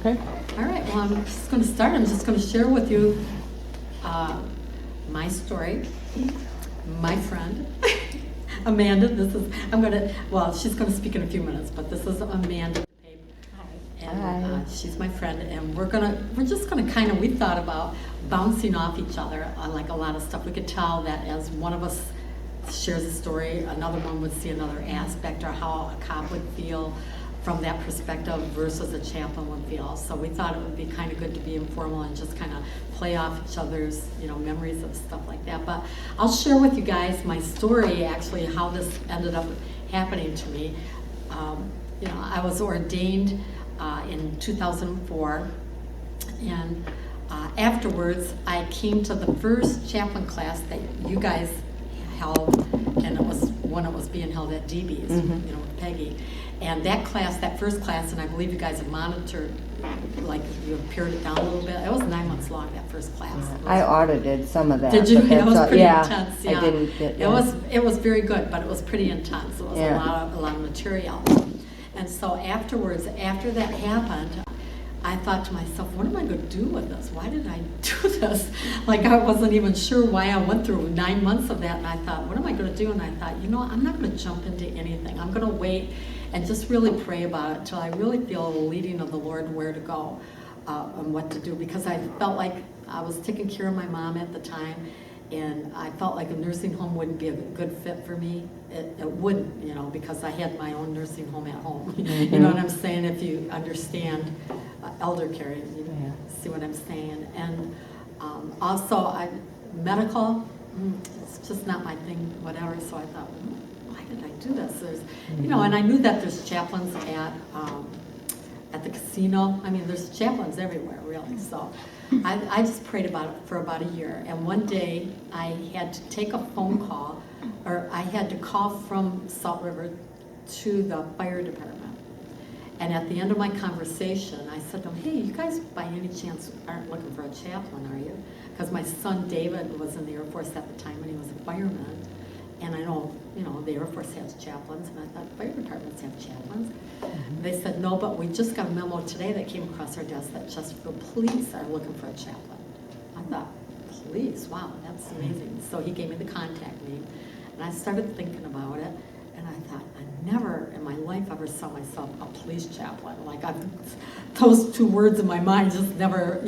Okay. All right, well, I'm just going to start. I'm just going to share with you my story. My friend, Amanda, she's going to speak in a few minutes, but this is Amanda. And she's my friend, and we're just gonna kind of, we thought about bouncing off each other on like a lot of stuff. We could tell that as one of us shares a story, another one would see another aspect, or how a cop would feel from that perspective versus a chaplain would feel. So we thought it would be kind of good to be informal and just kind of play off each other's, memories of stuff like that. But I'll share with you guys my story, actually, how this ended up happening to me. I was ordained in 2004, and afterwards I came to the first chaplain class that you guys held, and it was when it was being held at DB's, with Peggy. And that first class, and I believe you guys have monitored, like you have pared it down a little bit. It was 9 months long, that first class. I audited some of that. Did you? It was pretty intense. Yeah, I didn't get It was very good, but it was pretty intense. It was a lot of material. And so afterwards, after that happened, I thought to myself, what am I going to do with this? Why did I do this? Like, I wasn't even sure why I went through 9 months of that. And I thought, what am I going to do? And I thought, I'm not going to jump into anything. I'm going to wait and just really pray about it till I really feel the leading of the Lord where to go and what to do. Because I felt like I was taking care of my mom at the time, and I felt like a nursing home wouldn't be a good fit for me. It wouldn't, because I had my own nursing home at home. You know what I'm saying? If you understand elder care, you see what I'm saying. And also, medical, it's just not my thing, whatever. So I thought, why did I do this? There's, and I knew that there's chaplains at the casino. I mean, there's chaplains everywhere, really. So I just prayed about it for about a year. And one day I had to take a phone call, or I had to call from Salt River to the fire department. And at the end of my conversation, I said to them, hey, you guys by any chance aren't looking for a chaplain, are you? Because my son David was in the Air Force at the time, and he was a fireman. And I know, the Air Force has chaplains, and I thought fire departments have chaplains. They said, no, but we just got a memo today that came across our desk that Chesterfield Police are looking for a chaplain. I thought, police, wow, that's amazing. So he gave me the contact name, and I started thinking about it, and I thought, I never in my life ever saw myself a police chaplain. Like, those two words in my mind just never,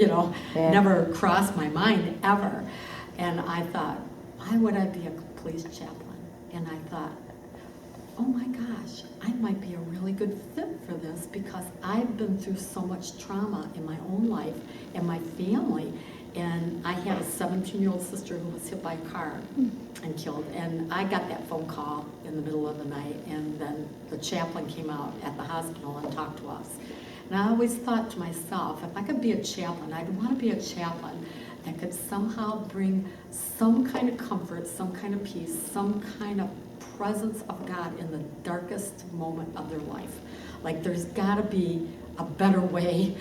never crossed my mind ever. And I thought, why would I be a police chaplain? And I thought, oh my gosh, I might be a really good fit for this, because I've been through so much trauma in my own life and my family. And I had a 17-year-old sister who was hit by a car and killed. And I got that phone call in the middle of the night, and then the chaplain came out at the hospital and talked to us. And I always thought to myself, if I could be a chaplain, I'd want to be a chaplain that could somehow bring some kind of comfort, some kind of peace, some kind of presence of God in the darkest moment of their life. Like, there's got to be a better way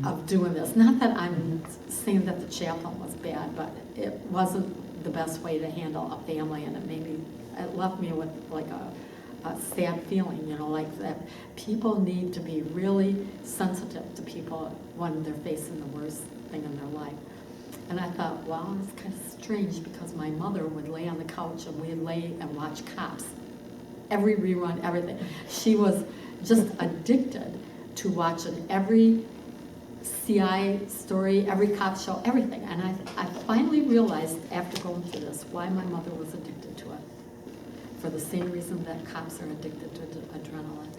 of doing this. Not that I'm saying that the chaplain was bad, but it wasn't the best way to handle a family, and it left me with like a sad feeling, like that people need to be really sensitive to people when they're facing the worst thing in their life. And I thought, wow, it's kind of strange, because my mother would lay on the couch and we'd lay and watch Cops. Every rerun, everything. She was just addicted to watching every CI story, every cop show, everything. And I finally realized after going through this why my mother was addicted to it. For the same reason that cops are addicted to adrenaline.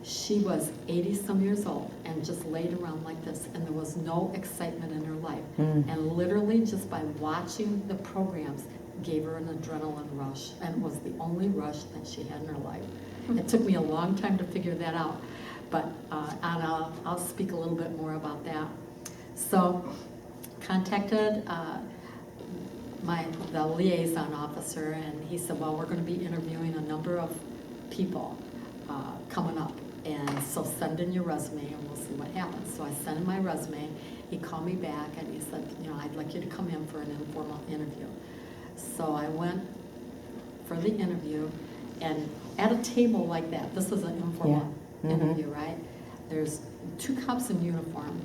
She was 80-some years old and just laid around like this, and there was no excitement in her life. And literally just by watching the programs gave her an adrenaline rush, and it was the only rush that she had in her life. It took me a long time to figure that out, but and I'll speak a little bit more about that. So contacted the liaison officer, and he said, well, we're going to be interviewing a number of people coming up. And so send in your resume and we'll see what happens. So I sent in my resume. He called me back and he said, I'd like you to come in for an informal interview. So I went for the interview, and at a table like that, this is an informal interview, right? There's 2 cops in uniform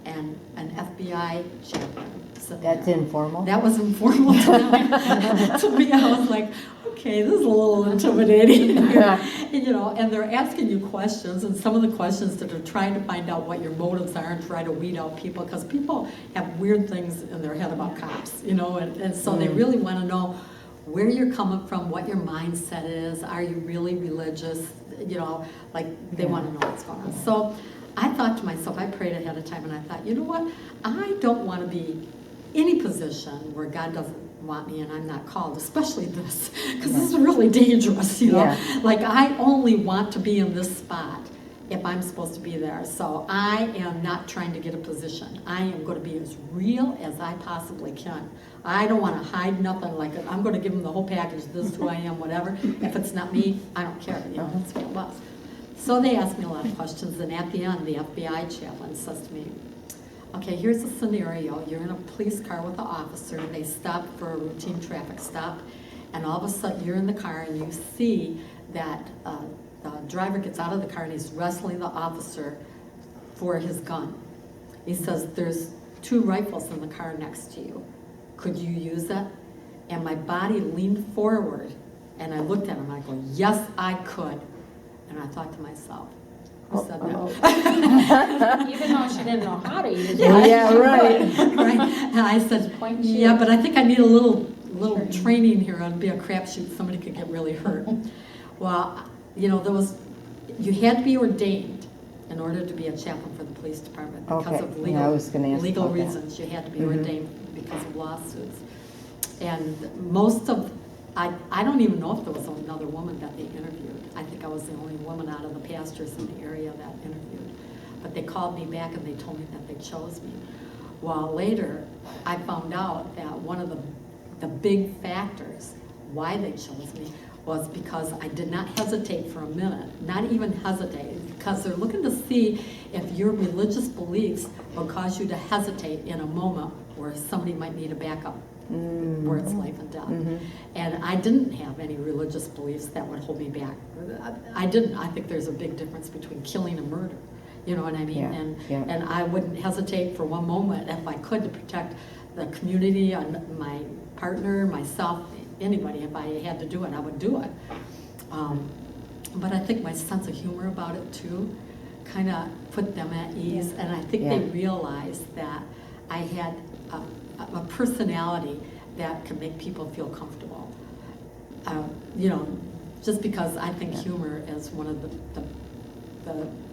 and an FBI chaplain. That's informal? That was informal to me. To me, I was like, okay, this is a little intimidating. And they're asking you questions, and some of the questions that are trying to find out what your motives are and try to weed out people, because people have weird things in their head about cops, and so they really want to know where you're coming from, what your mindset is, are you really religious, like they want to know what's going on. So I thought to myself, I prayed ahead of time, and I thought, you know what, I don't want to be any position where God doesn't want me and I'm not called, especially this, because this is really dangerous, Like I only want to be in this spot if I'm supposed to be there. So I am not trying to get a position. I am going to be as real as I possibly can. I don't want to hide nothing. Like I'm going to give them the whole package, this is who I am, whatever. If it's not me, I don't care, that's what it was. So they asked me a lot of questions, and at the end, the FBI chaplain says to me, okay, here's a scenario. You're in a police car with an officer. They stop for a routine traffic stop, and all of a sudden you're in the car and you see that the driver gets out of the car and he's wrestling the officer for his gun. He says, there's 2 rifles in the car next to you. Could you use it? And my body leaned forward, and I looked at him and I go, yes, I could. And I thought to myself, who said that? Even though she didn't know how to use it. Yeah, right. Right. And I said, yeah, but I think I need a little training here on be a crapshoot. Somebody could get really hurt. Well, you had to be ordained in order to be a chaplain for the police department because of I was gonna ask legal about that. reasons. You had to be ordained because of lawsuits. And most of, I don't even know if there was another woman that they interviewed. I think I was the only woman out of the pastors in the area that interviewed. But they called me back and they told me that they chose me. Well, later, I found out that one of the big factors why they chose me was because I did not hesitate for a minute, not even hesitate, because they're looking to see if your religious beliefs will cause you to hesitate in a moment where somebody might need a backup, where it's life and death. And I didn't have any religious beliefs that would hold me back. I didn't. I think there's a big difference between killing and murder. You know what I mean? And I wouldn't hesitate for one moment if I could to protect the community, and my partner, myself, anybody. If I had to do it, I would do it. But I think my sense of humor about it too kind of put them at ease, and I think they realized that I had a personality that could make people feel comfortable. Just because I think humor is one of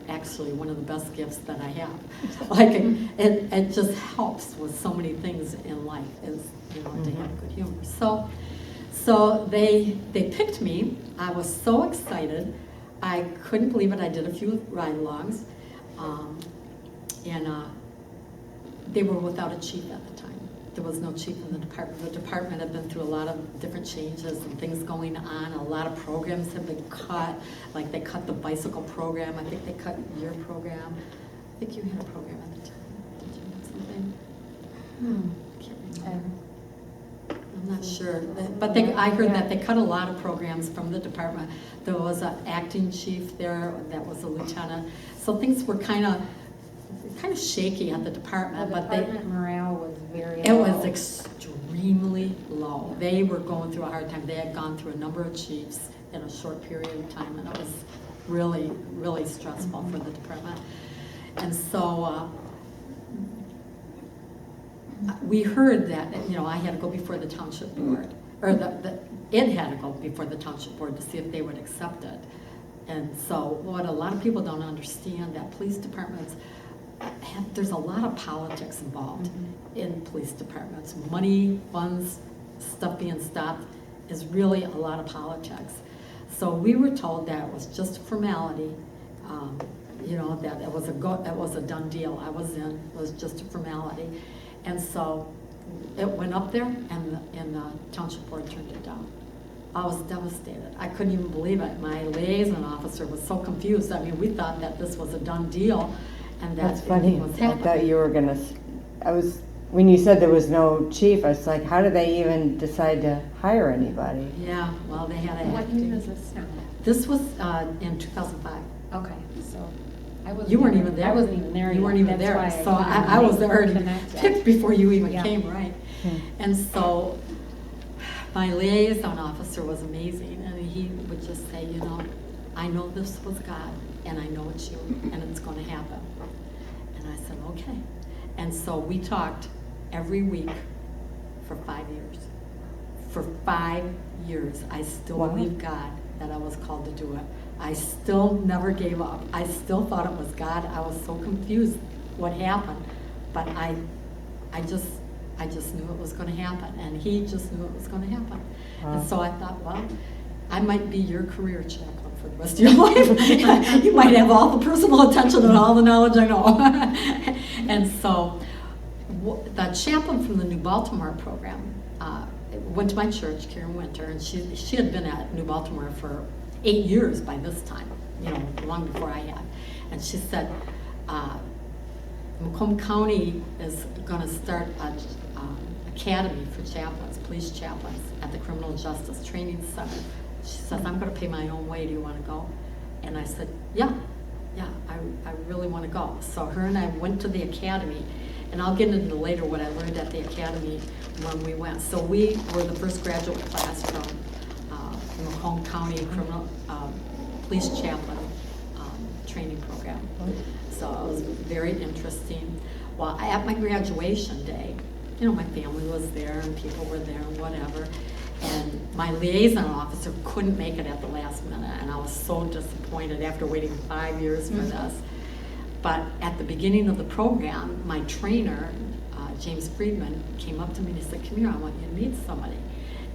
actually one of the best gifts that I have. Like it just helps with so many things in life, is to have good humor. So they picked me. I was so excited. I couldn't believe it. I did a few ride-alongs, and they were without a chief at the time. There was no chief in the department. The department had been through a lot of different changes and things going on. A lot of programs have been cut. Like they cut the bicycle program. I think they cut your program. I think you had a program at the time. Did you have something? I can't remember. I'm not sure. But I heard that they cut a lot of programs from the department. There was an acting chief there that was a lieutenant. So things were kind of shaky at the department. The department morale was very low. It was extremely low. They were going through a hard time. They had gone through a number of chiefs in a short period of time, and it was really, really stressful for the department. And so we heard that I had to go before the township board, or it had to go before the township board to see if they would accept it. And so what a lot of people don't understand, that police departments there's a lot of politics involved in police departments. Money, funds, stuff being stopped is really a lot of politics. So we were told that it was just a formality, that it was a done deal. I was in, it was just a formality. And so it went up there, and the township board turned it down. I was devastated. I couldn't even believe it. My liaison officer was so confused. I mean, we thought that this was a done deal, and that's funny. Was I thought you were gonna. When you said there was no chief, I was like, how did they even decide to hire anybody? Yeah, well, they had a. What year is this now? This was in 2005. Okay, so You weren't even there. I wasn't even there. You weren't even That's there. why So I was already connected. picked before you even Yeah. came, right? And so my liaison officer was amazing, and he would just say, I know this was God, and I know it's you, and it's going to happen. And I said, okay. And so we talked every week for 5 years. For 5 years, I still Wow. believed God that I was called to do it. I still never gave up. I still thought it was God. I was so confused what happened, but I just knew it was going to happen, and he just knew it was going to happen. Wow. And so I thought, well, I might be your career chaplain for the rest of your life. You might have all the personal attention and all the knowledge I know. And so the chaplain from the New Baltimore program went to my church, Karen Winter, and she had been at New Baltimore for 8 years by this time, long before I had. And she said, Macomb County is going to start an academy for chaplains, police chaplains, at the Criminal Justice Training Center. She says, I'm going to pay my own way. Do you want to go? And I said, yeah, I really want to go. So her and I went to the academy, and I'll get into later what I learned at the academy when we went. So we were the first graduate class from the Macomb County Criminal Police Chaplain training program. So it was very interesting. Well, at my graduation day, my family was there and people were there and whatever. And my liaison officer couldn't make it at the last minute, and I was so disappointed after waiting 5 years for this. But at the beginning of the program, my trainer, James Friedman, came up to me and he said, come here, I want you to meet somebody.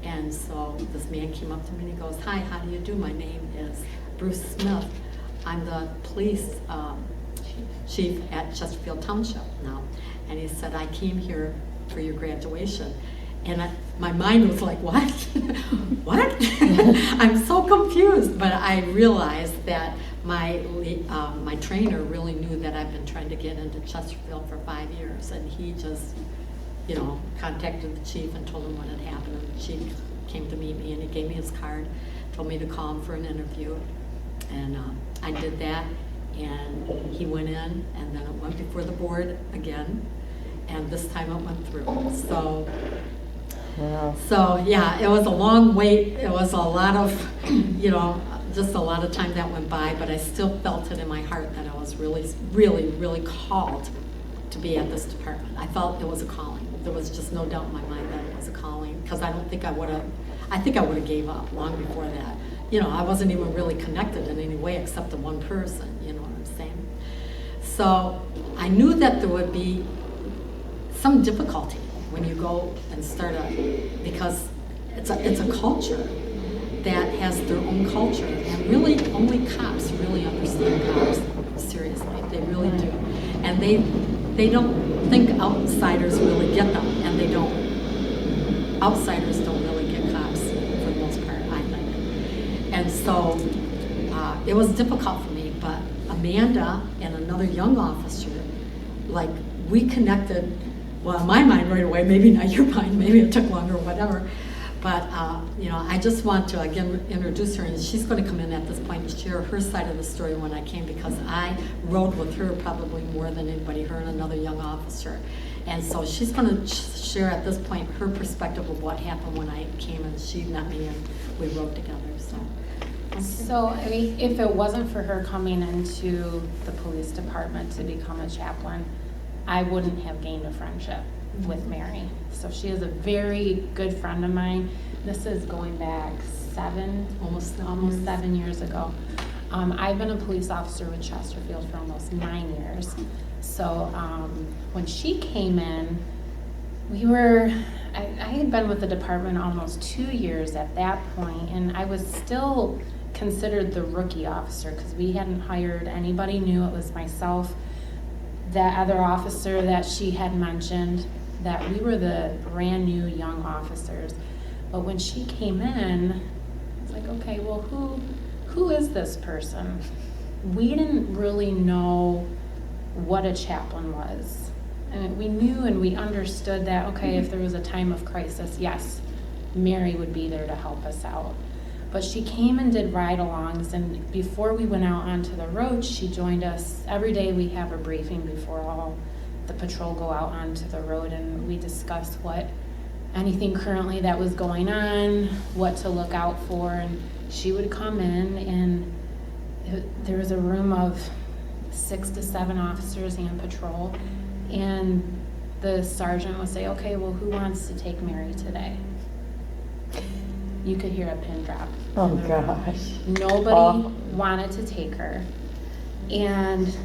And so this man came up to me and he goes, hi, how do you do? My name is Bruce Smith. I'm the police chief at Chesterfield Township now. And he said, I came here for your graduation. And my mind was like, what? What? I'm so confused. But I realized that my trainer really knew that I've been trying to get into Chesterfield for 5 years. And he just, contacted the chief and told him what had happened. And the chief came to meet me and he gave me his card, told me to call him for an interview. And I did that. And he went in, and then it went before the board again. And this time it went through. Wow. So yeah, it was a long wait. It was a lot of, just a lot of time that went by, but I still felt it in my heart that I was really, really, really called to be at this department. I felt it was a calling. There was just no doubt in my mind that it was a calling, because I think I would have gave up long before that. I wasn't even really connected in any way except to one person, you know what I'm saying? So I knew that there would be some difficulty when you go and start because it's a culture that has their own culture, and really only cops really understand cops, seriously, they really do. And they don't think outsiders really get them, and outsiders don't really get cops for the most part, I think. And so it was difficult for me, but Amanda and another young officer, we connected. Well, in my mind right away, maybe not your mind, maybe it took longer or whatever. But, I just want to, again, introduce her, and she's going to come in at this point and share her side of the story when I came, because I rode with her probably more than anybody, her and another young officer. And so she's going to share at this point her perspective of what happened when I came, and she met me and we rode together. So, if it wasn't for her coming into the police department to become a chaplain, I wouldn't have gained a friendship with Mary. So she is a very good friend of mine. This is going back almost 7 years ago. I've been a police officer with Chesterfield for almost 9 years. So when she came in, I had been with the department almost 2 years at that point, and I was still considered the rookie officer because we hadn't hired anybody new. It was myself, that other officer that she had mentioned, that we were the brand new young officers. But when she came in, it's like, okay, well, who is this person? We didn't really know what a chaplain was. And we knew and we understood that, okay, if there was a time of crisis, yes, Mary would be there to help us out. But she came and did ride-alongs, and before we went out onto the road, she joined us. Every day we have a briefing before all the patrol go out onto the road, and we discuss anything currently that was going on, what to look out for, and she would come in, and there was a room of 6 to 7 officers and patrol, and the sergeant would say, okay, well, who wants to take Mary today? You could hear a pin drop. Oh, gosh. Nobody wanted to take her. And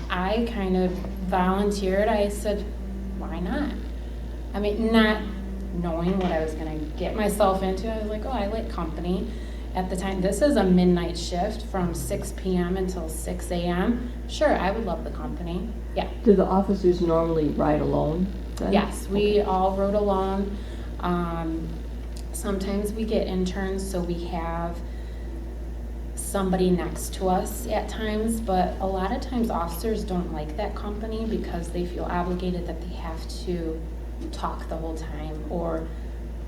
I kind of volunteered. I said, why not? I mean, not knowing what I was going to get myself into. I was like, oh, I like company. At the time, this is a midnight shift from 6 p.m. until 6 a.m. Sure, I would love the company. Yeah. Do the officers normally ride alone then? Yes, we all rode alone. Sometimes we get interns, so we have somebody next to us at times, but a lot of times officers don't like that company because they feel obligated that they have to talk the whole time, or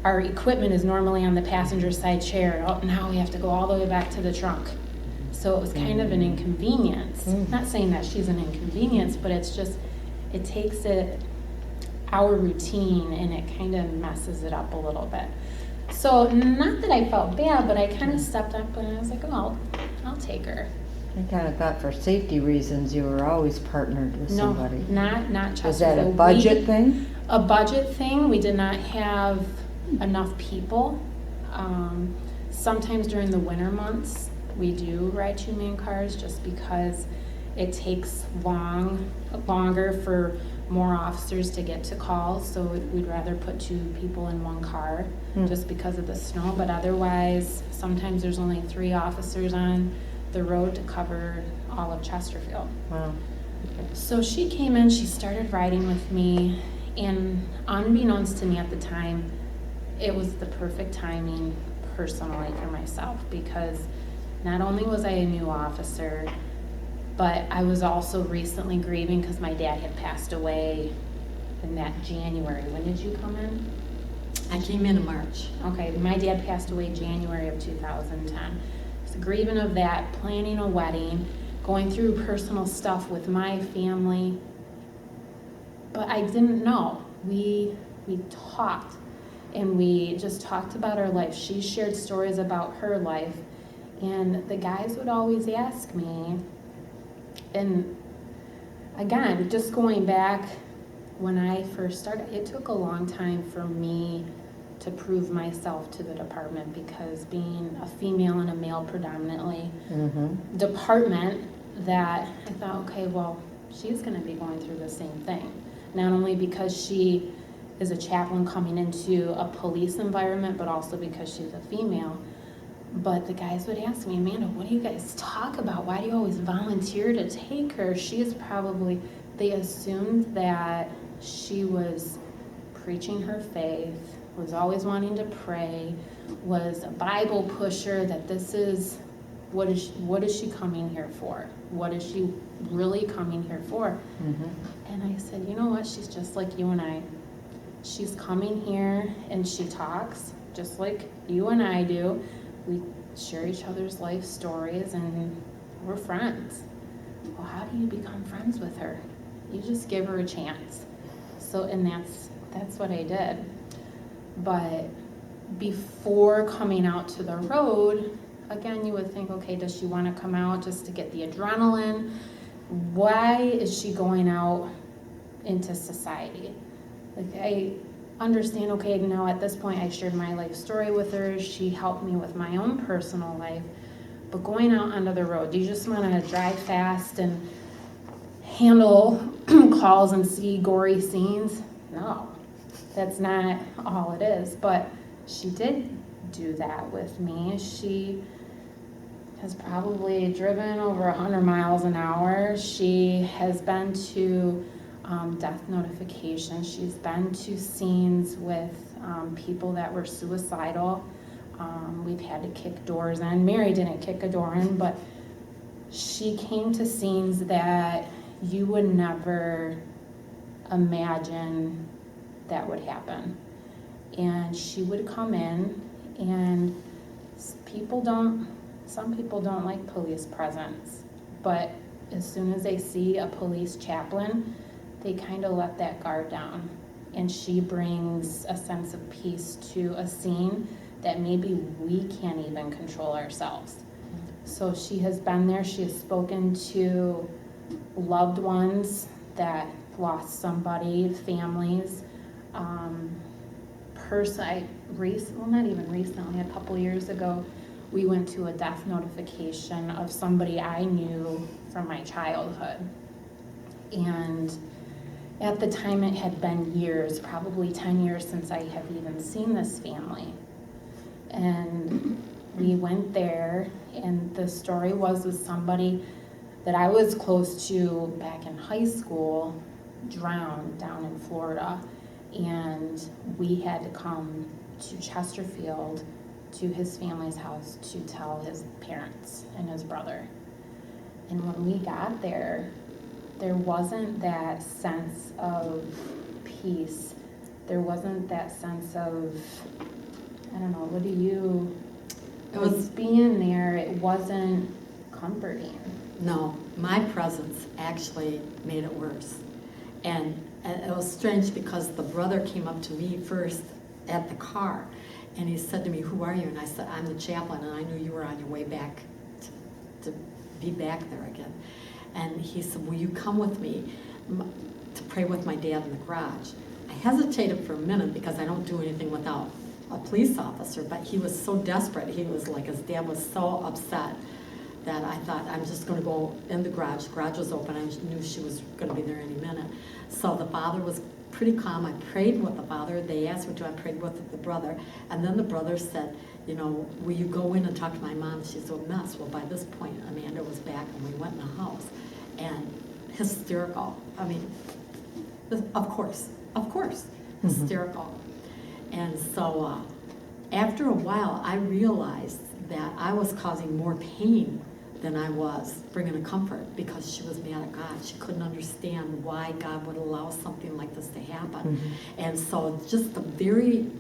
our equipment is normally on the passenger side chair. Oh, now we have to go all the way back to the trunk. So it was kind of an inconvenience. Not saying that she's an inconvenience, but it's just, it takes our routine and it kind of messes it up a little bit. So not that I felt bad, but I kind of stepped up and I was like, oh, I'll take her. I kind of thought for safety reasons you were always partnered with somebody. No, not Chesterfield. Was that a budget thing? A budget thing. We did not have enough people. Sometimes during the winter months, we do ride 2-man cars just because it takes longer for more officers to get to calls, so we'd rather put 2 people in 1 car just because of the snow. But otherwise, sometimes there's only 3 officers on the road to cover all of Chesterfield. Wow. So she came in, she started riding with me, and unbeknownst to me at the time, it was the perfect timing personally for myself, because not only was I a new officer, but I was also recently grieving because my dad had passed away in that January. When did you come in? I came in March. Okay, my dad passed away January of 2010. So grieving of that, planning a wedding, going through personal stuff with my family. But I didn't know. We talked, and we just talked about our life. She shared stories about her life, and the guys would always ask me, and again, just going back when I first started, it took a long time for me to prove myself to the department, because being a female in a male predominantly department, that I thought, okay, well, she's going to be going through the same thing. Not only because she is a chaplain coming into a police environment, but also because she's a female. But the guys would ask me, Amanda, what do you guys talk about? Why do you always volunteer to take her? They assumed that she was preaching her faith, was always wanting to pray, was a Bible pusher, that this is, what is she coming here for? What is she really coming here for? And I said, you know what, she's just like you and I. She's coming here and she talks just like you and I do. We share each other's life stories and we're friends. Well, how do you become friends with her? You just give her a chance. So, and that's what I did. But before coming out to the road, again, you would think, okay, does she want to come out just to get the adrenaline? Why is she going out into society? Like, I understand, okay, now at this point I shared my life story with her. She helped me with my own personal life. But going out onto the road, do you just want to drive fast and handle calls and see gory scenes? No, that's not all it is. But she did do that with me. She has probably driven over 100 miles an hour. She has been to death notification. She's been to scenes with people that were suicidal. We've had to kick doors in. Mary didn't kick a door in, but she came to scenes that you would never imagine that would happen. And she would come in, and some people don't like police presence, but as soon as they see a police chaplain, they kind of let that guard down. And she brings a sense of peace to a scene that maybe we can't even control ourselves. So she has been there, she has spoken to loved ones that lost somebody, families. Not even recently, a couple years ago, we went to a death notification of somebody I knew from my childhood. And at the time it had been years, probably 10 years since I have even seen this family. And we went there, and the story was with somebody that I was close to back in high school, drowned down in Florida. And we had to come to Chesterfield to his family's house to tell his parents and his brother. And when we got there, there wasn't that sense of peace. There wasn't that sense of, I don't know, it was being there, it wasn't comforting. No, my presence actually made it worse. And it was strange because the brother came up to me first at the car, and he said to me, "Who are you?" And I said, "I'm the chaplain, and I knew you were on your way back to be back there again." And he said, "Will you come with me to pray with my dad in the garage?" I hesitated for a minute because I don't do anything without a police officer, but he was so desperate. He was like, his dad was so upset that I thought, I'm just going to go in the garage. The garage was open. I knew she was going to be there any minute. So the father was pretty calm. I prayed with the father. They asked me to. I prayed with the brother. And then the brother said, "Will you go in and talk to my mom? She's a mess." Well, by this point, Amanda was back, and we went in the house. And hysterical. I mean, of course, hysterical. And so after a while, I realized that I was causing more pain than I was bringing a comfort, because she was mad at God. She couldn't understand why God would allow something like this to happen. And so just the very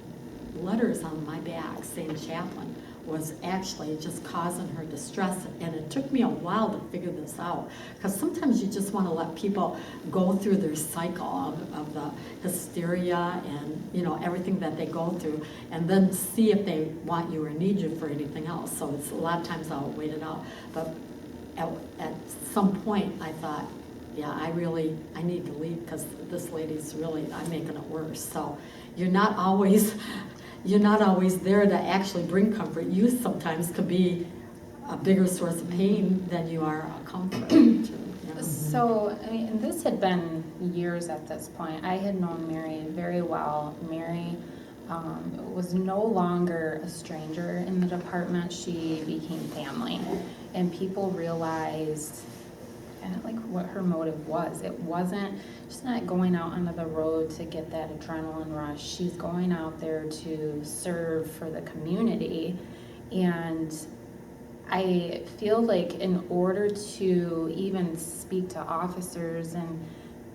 letters on my back saying chaplain was actually just causing her distress. And it took me a while to figure this out, because sometimes you just want to let people go through their cycle of the hysteria and everything that they go through, and then see if they want you or need you for anything else. So it's a lot of times I'll wait it out. But at some point I thought, yeah, I need to leave, because this lady's I'm making it worse. So you're not always there to actually bring comfort. You sometimes could be a bigger source of pain than you are a comfort. So, and this had been years at this point. I had known Mary very well. Mary was no longer a stranger in the department. She became family. And people realized what her motive was. It wasn't, she's not going out onto the road to get that adrenaline rush. She's going out there to serve for the community. And I feel like in order to even speak to officers and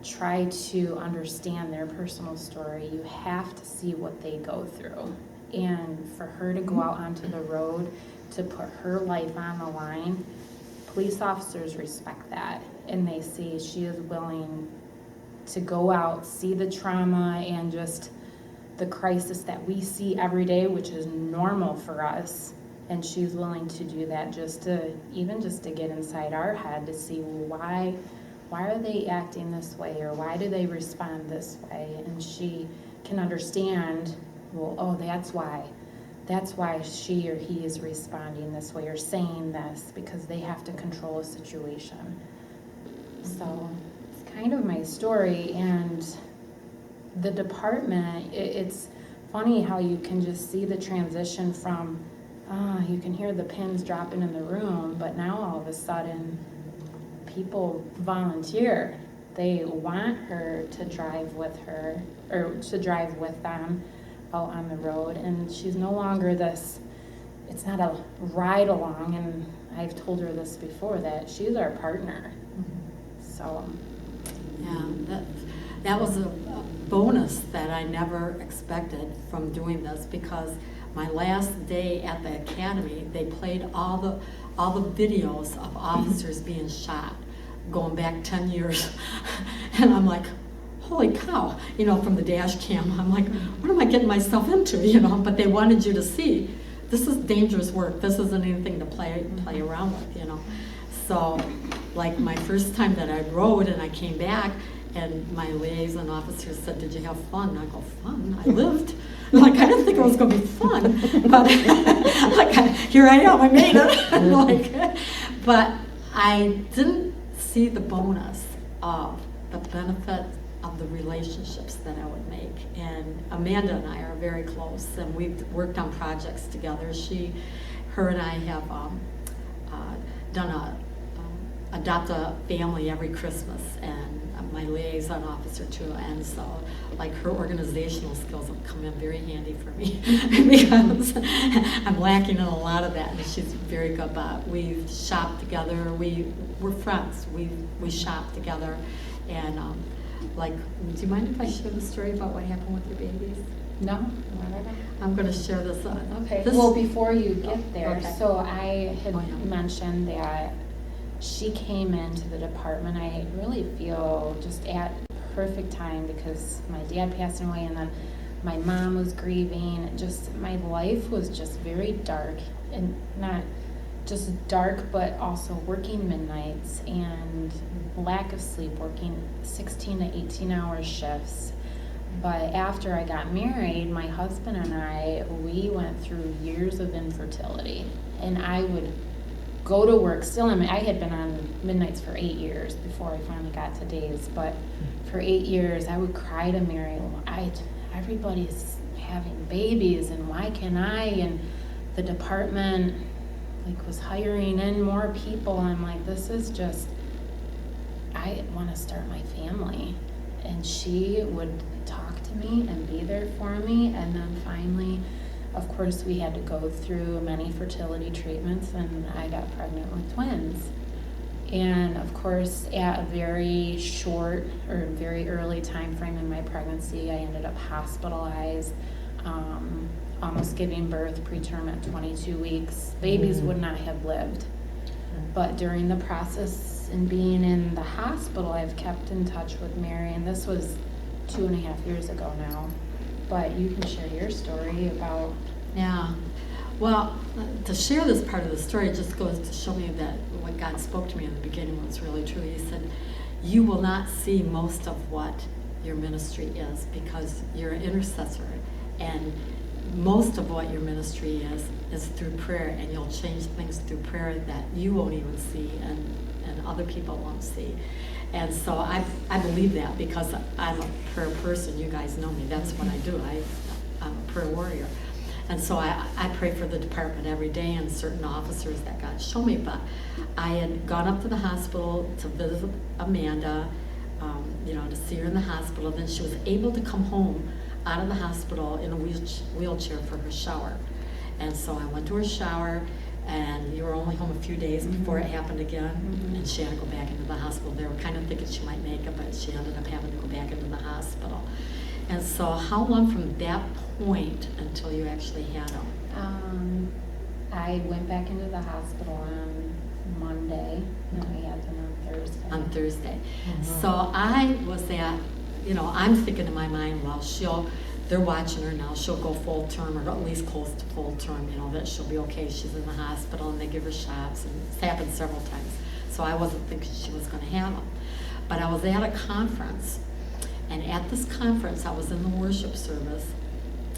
try to understand their personal story, you have to see what they go through. And for her to go out onto the road, to put her life on the line, police officers respect that, and they see she is willing to go out, see the trauma and just the crisis that we see every day, which is normal for us, and she's willing to do that just to get inside our head to see why are they acting this way, or why do they respond this way, and she can understand, that's why she or he is responding this way or saying this, because they have to control a situation. So it's kind of my story. And the department, it's funny how you can just see the transition from, you can hear the pins dropping in the room, but now all of a sudden people volunteer. They want her to drive with her, or to drive with them out on the road, and she's no longer this, it's not a ride along, and I've told her this before, that she's our partner. So yeah, that was a bonus that I never expected from doing this, because my last day at the academy, they played all the videos of officers being shot, going back 10 years. And I'm like, holy cow, from the dash cam. I'm like, what am I getting myself into, But they wanted you to see, this is dangerous work. This isn't anything to play around with, So, like my first time that I rode and I came back, and my liaison officer said, did you have fun? I go, fun? I lived. Like, I didn't think it was going to be fun, but here I am, I made it. But I didn't see the bonus of the benefit of the relationships that I would make. And Amanda and I are very close, and we've worked on projects together. Her and I have done adopt a family every Christmas, and my liaison officer too, and so like her organizational skills have come in very handy for me because I'm lacking in a lot of that, and she's very good. But we've shopped together, we're friends, we shop together, and do you mind if I share the story about what happened with your babies? No, not at all. I'm going to share this. Okay. Well, before you get there, okay. So I had mentioned that she came into the department, I really feel, just at perfect time, because my dad passed away and then my mom was grieving. Just my life was just very dark, and not just dark, but also working midnights and lack of sleep, working 16 to 18-hour shifts. But after I got married, my husband and we went through years of infertility, and I would go to work still. I had been on midnights for 8 years before I finally got to days, but for 8 years I would cry to Mary, everybody's having babies and why can't I? And the department was hiring in more people. I'm like, this is just, I want to start my family. And she would talk to me and be there for me, and then finally, of course, we had to go through many fertility treatments, and I got pregnant with twins. And of course, at a very short or very early time frame in my pregnancy, I ended up hospitalized, almost giving birth preterm at 22 weeks. Babies would not have lived. But during the process and being in the hospital, I've kept in touch with Mary, and this was 2.5 years ago now. But you can share your story about... Yeah. Well, to share this part of the story just goes to show me that what God spoke to me in the beginning was really true. He said, you will not see most of what your ministry is because you're an intercessor, and most of what your ministry is through prayer, and you'll change things through prayer that you won't even see and other people won't see. And so I believe that because I'm a prayer person. You guys know me. That's what I do. I'm a prayer warrior. And so I pray for the department every day and certain officers that God showed me. But I had gone up to the hospital to visit Amanda, to see her in the hospital. Then she was able to come home out of the hospital in a wheelchair for her shower. And so I went to her shower, and you were only home a few days before it happened again, and she had to go back into the hospital. They were kind of thinking she might make it, but she ended up having to go back into the hospital. And so how long from that point until you actually had them? I went back into the hospital on Monday, and I had them on Thursday. On Thursday. So I was at, I'm thinking in my mind, well, they're watching her now, she'll go full term, or at least close to full term, that she'll be okay. She's in the hospital, and they give her shots, and it's happened several times. So I wasn't thinking she was going to have them. But I was at a conference, and at this conference, I was in the worship service,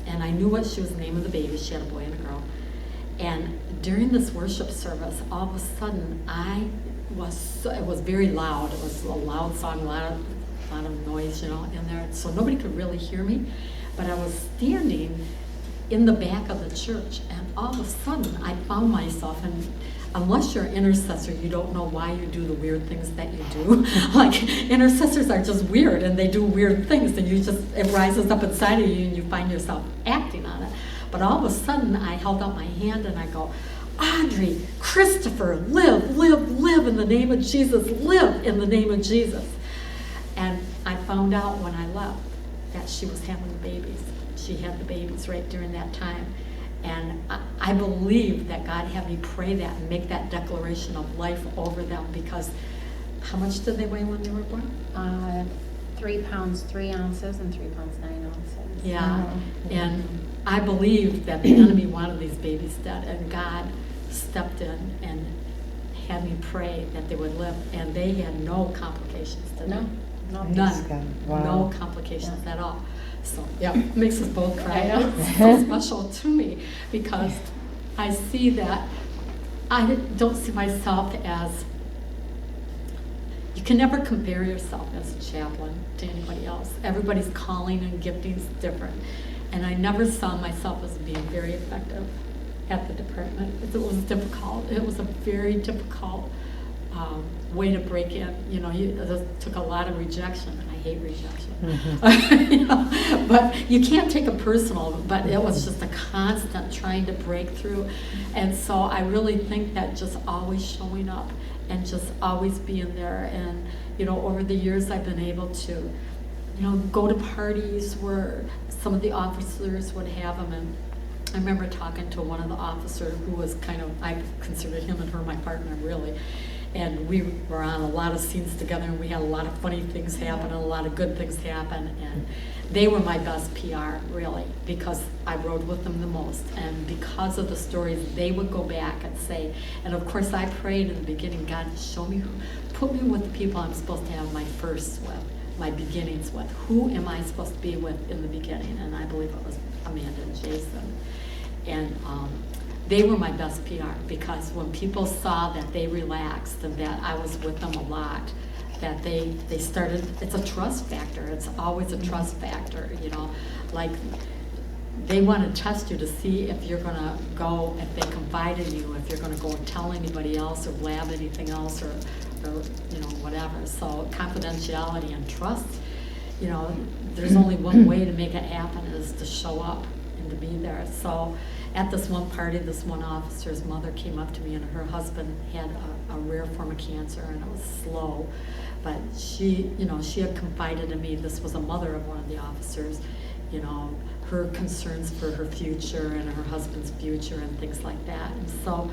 and I knew what she was the name of the baby. She had a boy and a girl. And during this worship service, all of a sudden, it was very loud. It was a loud song, a lot of noise, in there. So nobody could really hear me. But I was standing in the back of the church, and all of a sudden, I found myself, and unless you're an intercessor, you don't know why you do the weird things that you do. Like, intercessors are just weird, and they do weird things, and it rises up inside of you, and you find yourself acting on it. But all of a sudden, I held out my hand, and I go, Audrey, Christopher, live, live, live in the name of Jesus, live in the name of Jesus. And I found out when I left that she was having the babies. She had the babies right during that time. And I believe that God had me pray that and make that declaration of life over them, because how much did they weigh when they were born? 3 pounds 3 ounces and 3 pounds 9 ounces. Yeah, and I believe that the enemy wanted these babies dead, and God stepped in and had me pray that they would live, and they had no complications. Did they? No. None. Wow. No complications at all. So, yeah, it makes us both cry. I know. It's so special to me, because I see that I don't see myself as, you can never compare yourself as a chaplain to anybody else. Everybody's calling and gifting is different. And I never saw myself as being very effective at the department. It was difficult. It was a very difficult way to break in. You know, it took a lot of rejection. I hate rejection. You know, but you can't take it personal, but it was just a constant trying to break through. And so I really think that just always showing up and just always being there. And, you know, over the years I've been able to, you know, go to parties where some of the officers would have them. And I remember talking to one of the officers who was kind of, I considered him and her my partner, really. And we were on a lot of scenes together, and we had a lot of funny things happen and a lot of good things happen. And they were my best PR, really, because I rode with them the most. And because of the stories, they would go back and say, and of course I prayed in the beginning, God, show me, put me with the people I'm supposed to have my firsts with, my beginnings with. Who am I supposed to be with in the beginning? And I believe it was Amanda and Jason. And they were my best PR, because when people saw that they relaxed and that I was with them a lot, that they started, it's a trust factor. It's always a trust factor, you know, like they want to test you to see if you're going to go, if they confide in you, if you're going to go and tell anybody else or blab anything else or you know, whatever. So confidentiality and trust, you know, there's only one way to make it happen, is to show up and to be there. So at this one party, this one officer's mother came up to me, and her husband had a rare form of cancer, and it was slow. But she, you know, she had confided in me. This was a mother of one of the officers, you know, her concerns for her future and her husband's future and things like that. And so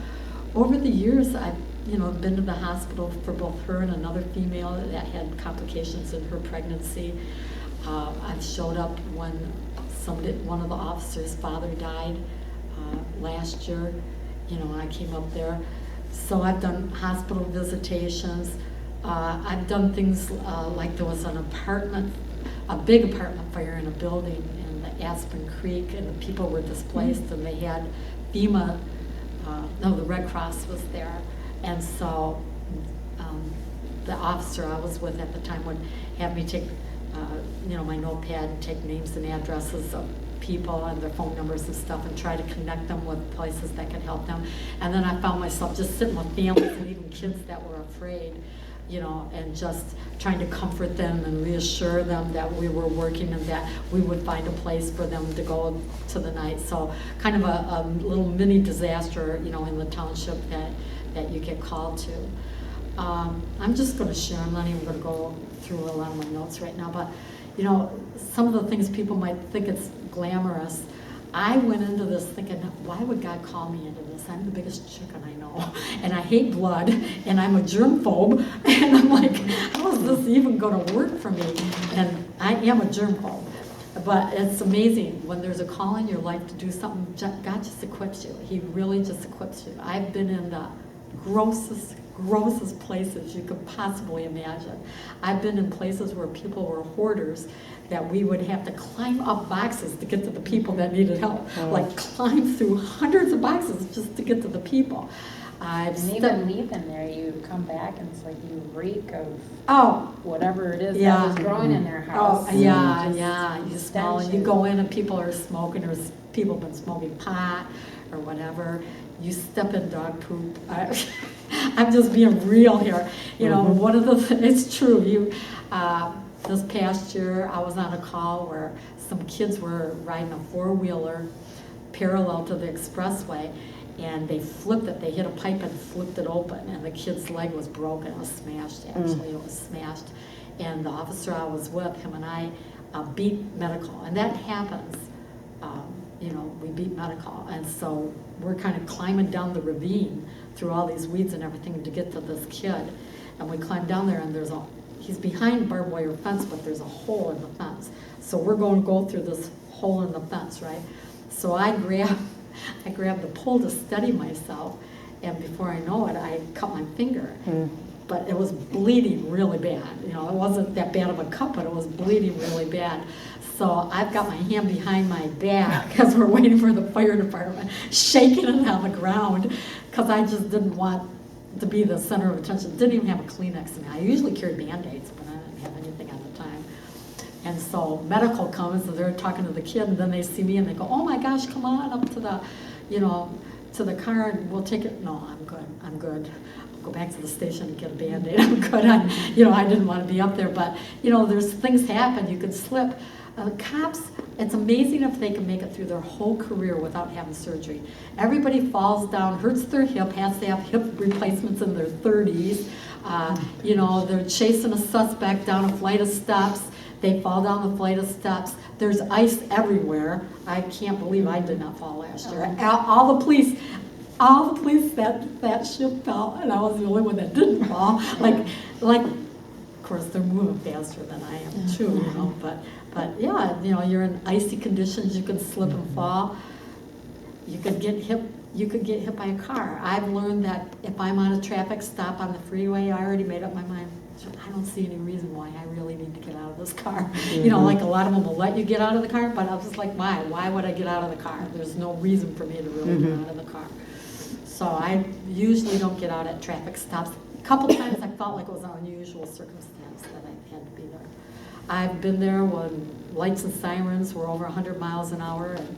over the years, I've, you know, been to the hospital for both her and another female that had complications in her pregnancy. I've showed up when one of the officers' father died last year, you know, I came up there. So I've done hospital visitations. I've done things like there was a big apartment fire in a building in the Aspen Creek, and the people were displaced, and they had FEMA, the Red Cross was there. And so the officer I was with at the time would have me take, you know, my notepad and take names and addresses of people and their phone numbers and stuff, and try to connect them with places that could help them. And then I found myself just sitting with families and even kids that were afraid, you know, and just trying to comfort them and reassure them that we were working and that we would find a place for them to go to the night. So kind of a little mini disaster, you know, in the township that you get called to. I'm just going to share. I'm not even going to go through a lot of my notes right now, but you know, some of the things people might think it's glamorous. I went into this thinking, why would God call me into this? I'm the biggest chicken I know, and I hate blood, and I'm a germphobe, and I'm like, how is this even going to work for me? And I am a germphobe. But it's amazing when there's a call in your life to do something, God just equips you. He really just equips you. I've been in the grossest places you could possibly imagine. I've been in places where people were hoarders, that we would have to climb up boxes to get to the people that needed help. Like climb through hundreds of boxes just to get to the people. And even leaving there, you come back and it's like you reek of whatever it is that was growing in their house. You smell, and you go in and people are smoking, or people have been smoking pot or whatever. You step in dog poop. I'm just being real here. You know, one of the, it's true. This past year, I was on a call where some kids were riding a four-wheeler parallel to the expressway, and they flipped it. They hit a pipe and flipped it open, and the kid's leg was broken. It was smashed, actually. It was smashed. And the officer I was with, him and I, beat medical. And that happens we beat medical. And so we're kind of climbing down the ravine through all these weeds and everything to get to this kid. And we climb down there, and he's behind barbed wire fence, but there's a hole in the fence. So we're going to go through this hole in the fence, right? So I grab the pole to steady myself, and before I know it, I cut my finger. But it was bleeding really bad. It wasn't that bad of a cut, but it was bleeding really bad. So I've got my hand behind my back as we're waiting for the fire department, shaking it on the ground, because I just didn't want to be the center of attention. Didn't even have a Kleenex in me. I usually carried Band-Aids, but I didn't have anything at the time. And so medical comes, and they're talking to the kid, and then they see me, and they go, "Oh my gosh, come on up to the, to the car, and we'll take it." No, I'm good. I'll go back to the station and get a Band-Aid. I'm good. I didn't want to be up there, but there's things happen. You could slip. Cops, it's amazing if they can make it through their whole career without having surgery. Everybody falls down, hurts their hip, has to have hip replacements in their 30s. They're chasing a suspect down a flight of steps. They fall down the flight of steps. There's ice everywhere. I can't believe I did not fall last year. All the police that ship fell, and I was the only one that didn't fall. Like, of course, they're moving faster than I am too, But yeah, you're in icy conditions. You could slip and fall. You could get hit by a car. I've learned that if I'm on a traffic stop on the freeway, I already made up my mind. I don't see any reason why I really need to get out of this car. Like a lot of them will let you get out of the car, but I was just like, why? Why would I get out of the car? There's no reason for me to really get out of the car. So I usually don't get out at traffic stops. A couple times I felt like it was an unusual circumstance that I had to be there. I've been there when lights and sirens were over 100 miles an hour, and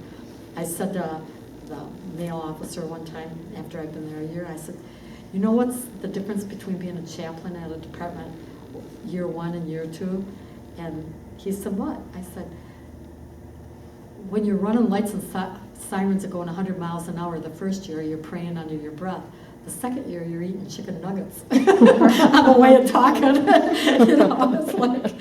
I said to the male officer one time after I'd been there a year, I said, what's the difference between being a chaplain at a department year 1 and year 2? And he said, what? I said, when you're running lights and sirens are going 100 miles an hour the first year, you're praying under your breath. The second year, you're eating chicken nuggets. I'm a way of talking. It's like,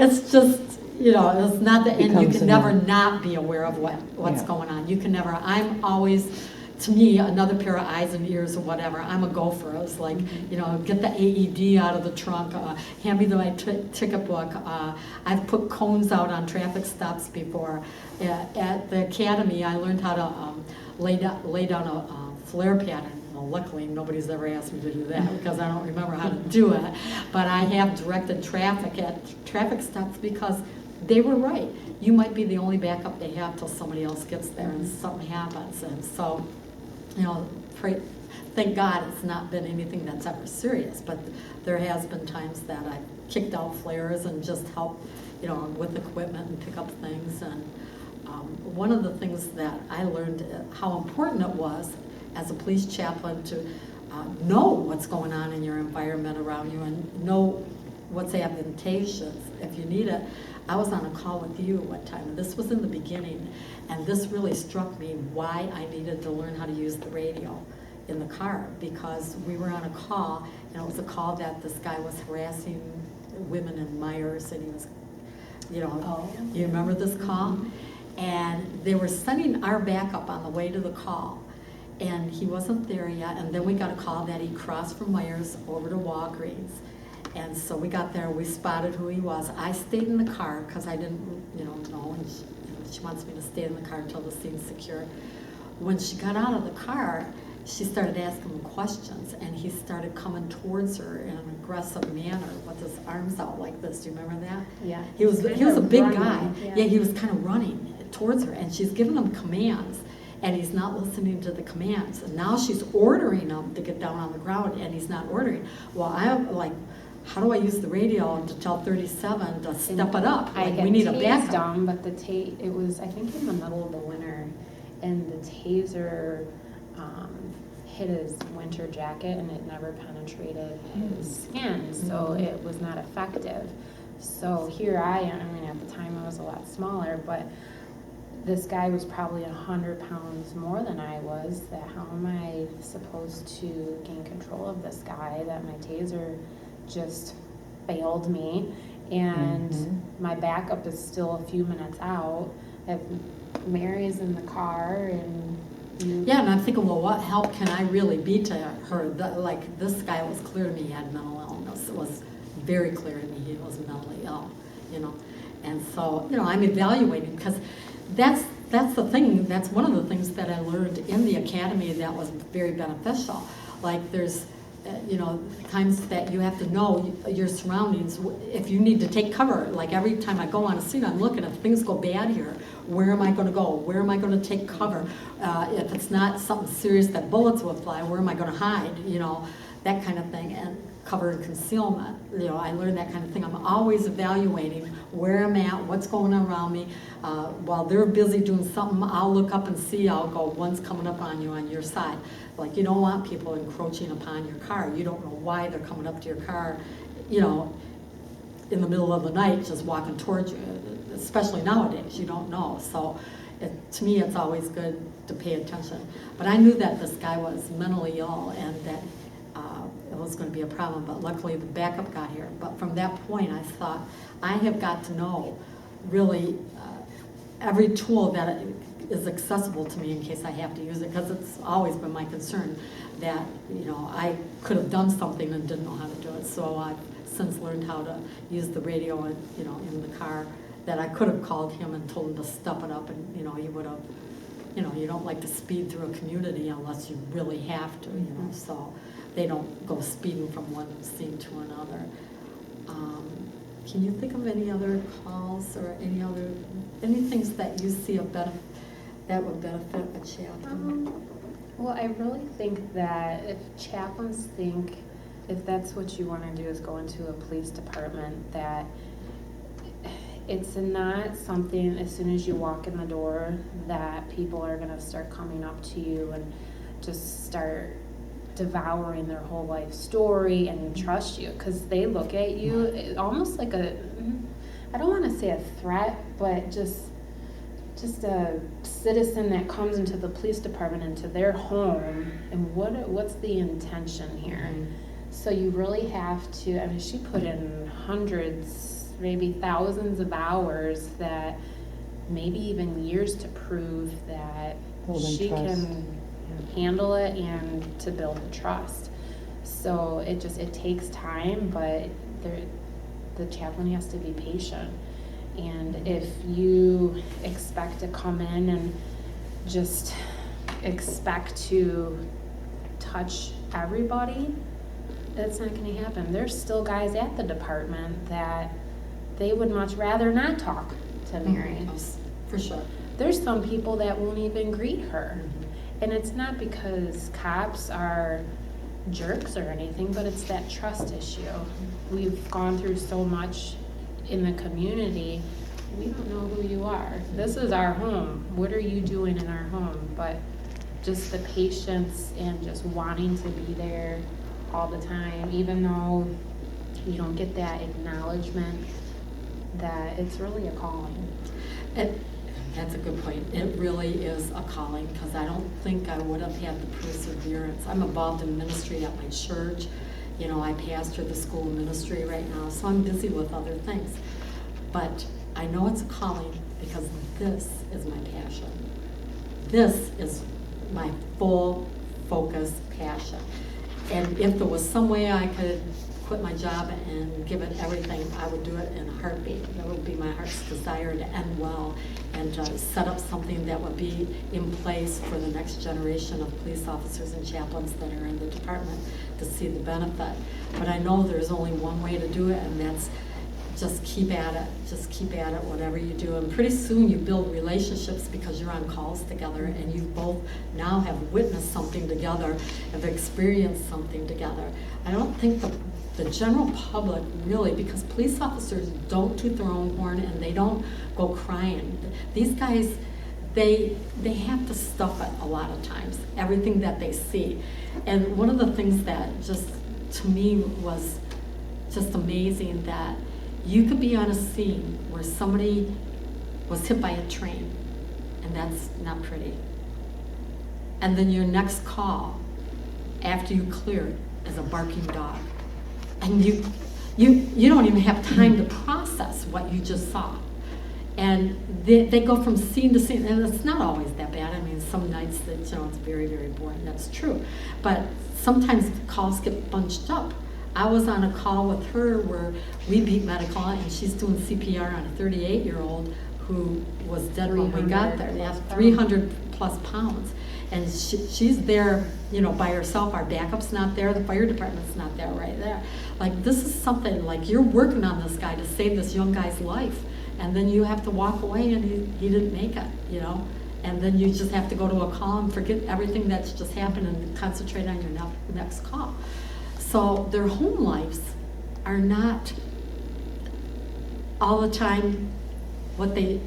it's just, it's not the end. You can never not be aware of what's going on. You can never. I'm always, to me, another pair of eyes and ears or whatever. I'm a gopher. It's like, get the AED out of the trunk. Hand me my ticket book. I've put cones out on traffic stops before. At the academy, I learned how to lay down a flare pattern. Well, luckily, nobody's ever asked me to do that because I don't remember how to do it. But I have directed traffic at traffic stops because they were right. You might be the only backup they have till somebody else gets there and something happens. And so, thank God it's not been anything that's ever serious. But there has been times that I've kicked out flares and just helped, with equipment and pick up things. And one of the things that I learned how important it was as a police chaplain to know what's going on in your environment around you and know what's advantageous if you need it. I was on a call with you one time, and this was in the beginning, and this really struck me why I needed to learn how to use the radio in the car, because we were on a call, and it was a call that this guy was harassing women in Myers, and he was, you remember this call? And they were sending our backup on the way to the call, and he wasn't there yet, and then we got a call that he crossed from Myers over to Walgreens. And so we got there, we spotted who he was. I stayed in the car because I didn't, know, and she wants me to stay in the car until the scene's secure. When she got out of the car, she started asking him questions, and he started coming towards her in an aggressive manner with his arms out like this. Do you remember that? Yeah. He was a big guy. Yeah, he was kind of running towards her, and she's giving him commands. And he's not listening to the commands. And now she's ordering him to get down on the ground, and he's not ordering. Well, I'm like, how do I use the radio to tell 37 to step it up? Like, we need a backup. Down, but it was, I think, in the middle of the winter, and the taser hit his winter jacket, and it never penetrated his skin, so it was not effective. So here I am. I mean, at the time I was a lot smaller, but this guy was probably 100 pounds more than I was. That how am I supposed to gain control of this guy? That my taser just failed me, and my backup is still a few minutes out. if Mary's in the car and you. Yeah, and I'm thinking, well, what help can I really be to her? Like, this guy, was clear to me he had mental illness. It was very clear to me he was mentally ill, you know. And so, you know, I'm evaluating, because that's the thing, that's one of the things that I learned in the academy that was very beneficial. Like, there's, you know, times that you have to know your surroundings. If you need to take cover, like every time I go on a scene, I'm looking, if things go bad here, where am I going to go? Where am I going to take cover? If it's not something serious that bullets will fly, where am I going to hide? You know, that kind of thing. And cover and concealment, you know, I learned that kind of thing. I'm always evaluating where I'm at, what's going on around me. While they're busy doing something, I'll look up and see, I'll go, one's coming up on you on your side. Like, you don't want people encroaching upon your car. You don't know why they're coming up to your car, you know, in the middle of the night, just walking towards you. Especially nowadays, you don't know. So to me, it's always good to pay attention. But I knew that this guy was mentally ill and that it was going to be a problem, but luckily the backup got here. But from that point, I thought, I have got to know really every tool that is accessible to me in case I have to use it, because it's always been my concern that, you know, I could have done something and didn't know how to do it. So I've since learned how to use the radio, you know, in the car, that I could have called him and told him to step it up, and, you know, he would have, you know, you don't like to speed through a community unless you really have to, you know, so they don't go speeding from one scene to another. Can you think of any other calls or any things that you see that would benefit a chaplain? Well, I really think that if chaplains think, if that's what you want to do is go into a police department, that it's not something as soon as you walk in the door that people are going to start coming up to you and just start devouring their whole life story and trust you, because they look at you almost like I don't want to say a threat, but just a citizen that comes into the police department, into their home, and what's the intention here? So you really have to, I mean, she put in hundreds, maybe thousands of hours, that maybe even years to prove that she can handle it and to build the trust. So it takes time, but the chaplain has to be patient. And if you expect to come in and just expect to touch everybody, that's not going to happen. There's still guys at the department that they would much rather not talk to Mary. For sure. There's some people that won't even greet her. And it's not because cops are jerks or anything, but it's that trust issue. We've gone through so much in the community. We don't know who you are. This is our home. What are you doing in our home? But just the patience and just wanting to be there all the time, even though you don't get that acknowledgement, that it's really a calling. That's a good point. It really is a calling, because I don't think I would have had the perseverance. I'm involved in ministry at my church. You know, I pastor the school of ministry right now, so I'm busy with other things. But I know it's a calling because this is my passion. This is my full focus passion. And if there was some way I could quit my job and give it everything, I would do it in a heartbeat. That would be my heart's desire, to end well and to set up something that would be in place for the next generation of police officers and chaplains that are in the department to see the benefit. But I know there's only one way to do it, and that's just keep at it. Just keep at it, whatever you do. And pretty soon you build relationships because you're on calls together, and you both now have witnessed something together, have experienced something together. I don't think the general public really, because police officers don't toot their own horn and they don't go crying. These guys, they have to stuff it a lot of times, everything that they see. And one of the things that just, to me, was just amazing, that you could be on a scene where somebody was hit by a train, and that's not pretty. And then your next call, after you clear it, is a barking dog. And you don't even have time to process what you just saw. And they go from scene to scene, and it's not always that bad. I mean, some nights that, it's very, very boring, that's true. But sometimes the calls get bunched up. I was on a call with her where we beat medical, and she's doing CPR on a 38-year-old who was dead when we got there. Yeah, 300 plus pounds. And she's there, by herself. Our backup's not there. The fire department's not there right there. Like, this is something, like, you're working on this guy to save this young guy's life. And then you have to walk away and he didn't make it, And then you just have to go to a call and forget everything that's just happened and concentrate on your next call. So their home lives are not all the time what they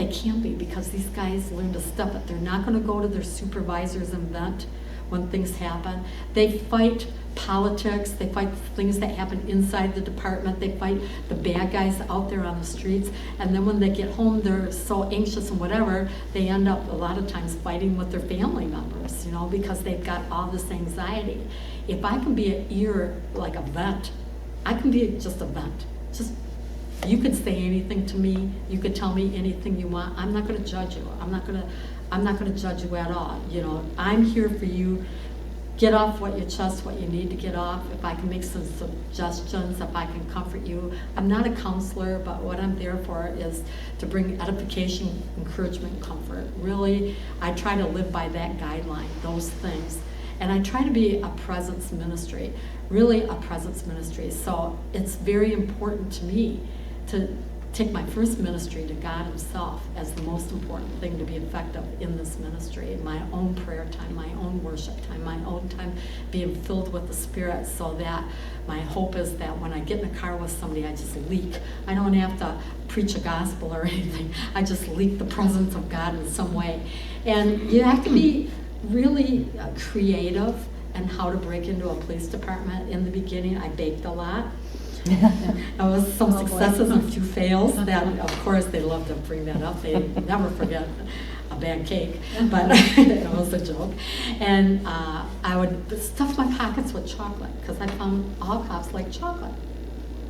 can be, because these guys learn to step it. They're not going to go to their supervisors and vent when things happen. They fight politics, they fight things that happen inside the department, they fight the bad guys out there on the streets, and then when they get home they're so anxious and whatever, they end up a lot of times fighting with their family members, because they've got all this anxiety. If I can be an ear, like a vent, I can be just a vent. You could say anything to me, you could tell me anything you want. I'm not going to judge you. I'm not going to judge you at all. I'm here for you. Get off your chest what you need to get off. If I can make some suggestions, if I can comfort you. I'm not a counselor, but what I'm there for is to bring edification, encouragement, and comfort. Really, I try to live by that guideline, those things. And I try to be a presence ministry, really a presence ministry. So it's very important to me to take my first ministry to God himself as the most important thing to be effective in this ministry. My own prayer time, my own worship time, my own time being filled with the Spirit, so that my hope is that when I get in a car with somebody, I just leak. I don't have to preach a gospel or anything. I just leak the presence of God in some way. And you have to be really creative in how to break into a police department. In the beginning, I baked a lot. There was some successes and a few fails. That, of course, they love to bring that up. They never forget a bad cake, but it was a joke. And I would stuff my pockets with chocolate, because I found all cops like chocolate.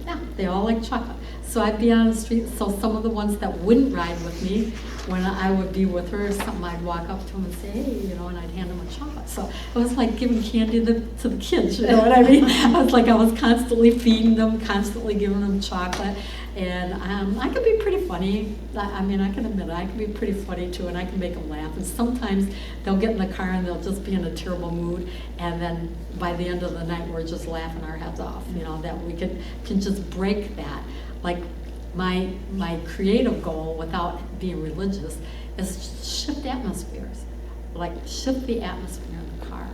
Yeah, they all like chocolate. So I'd be on the street, so some of the ones that wouldn't ride with me, when I would be with her or something, I'd walk up to them and say, hey, and I'd hand them a chocolate. So it was like giving candy to the kids, you know what I mean? I was constantly feeding them, constantly giving them chocolate. And I can be pretty funny. I can admit it, I can be pretty funny too, and I can make them laugh. And sometimes they'll get in the car and they'll just be in a terrible mood, and then by the end of the night we're just laughing our heads off, that we can just break that. Like my creative goal, without being religious, is shift atmospheres. Like shift the atmosphere in the car.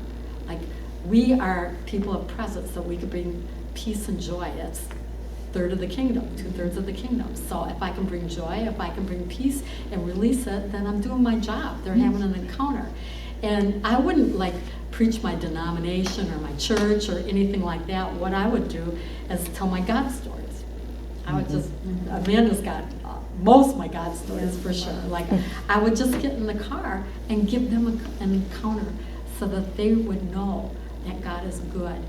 Like we are people of presence, so we can bring peace and joy. It's third of the kingdom, 2/3 of the kingdom. So if I can bring joy, if I can bring peace and release it, then I'm doing my job. They're having an encounter. And I wouldn't preach my denomination or my church or anything like that. What I would do is tell my God stories. I would just, Amanda's got most of my God stories for sure. I would just get in the car and give them an encounter, so that they would know that God is good,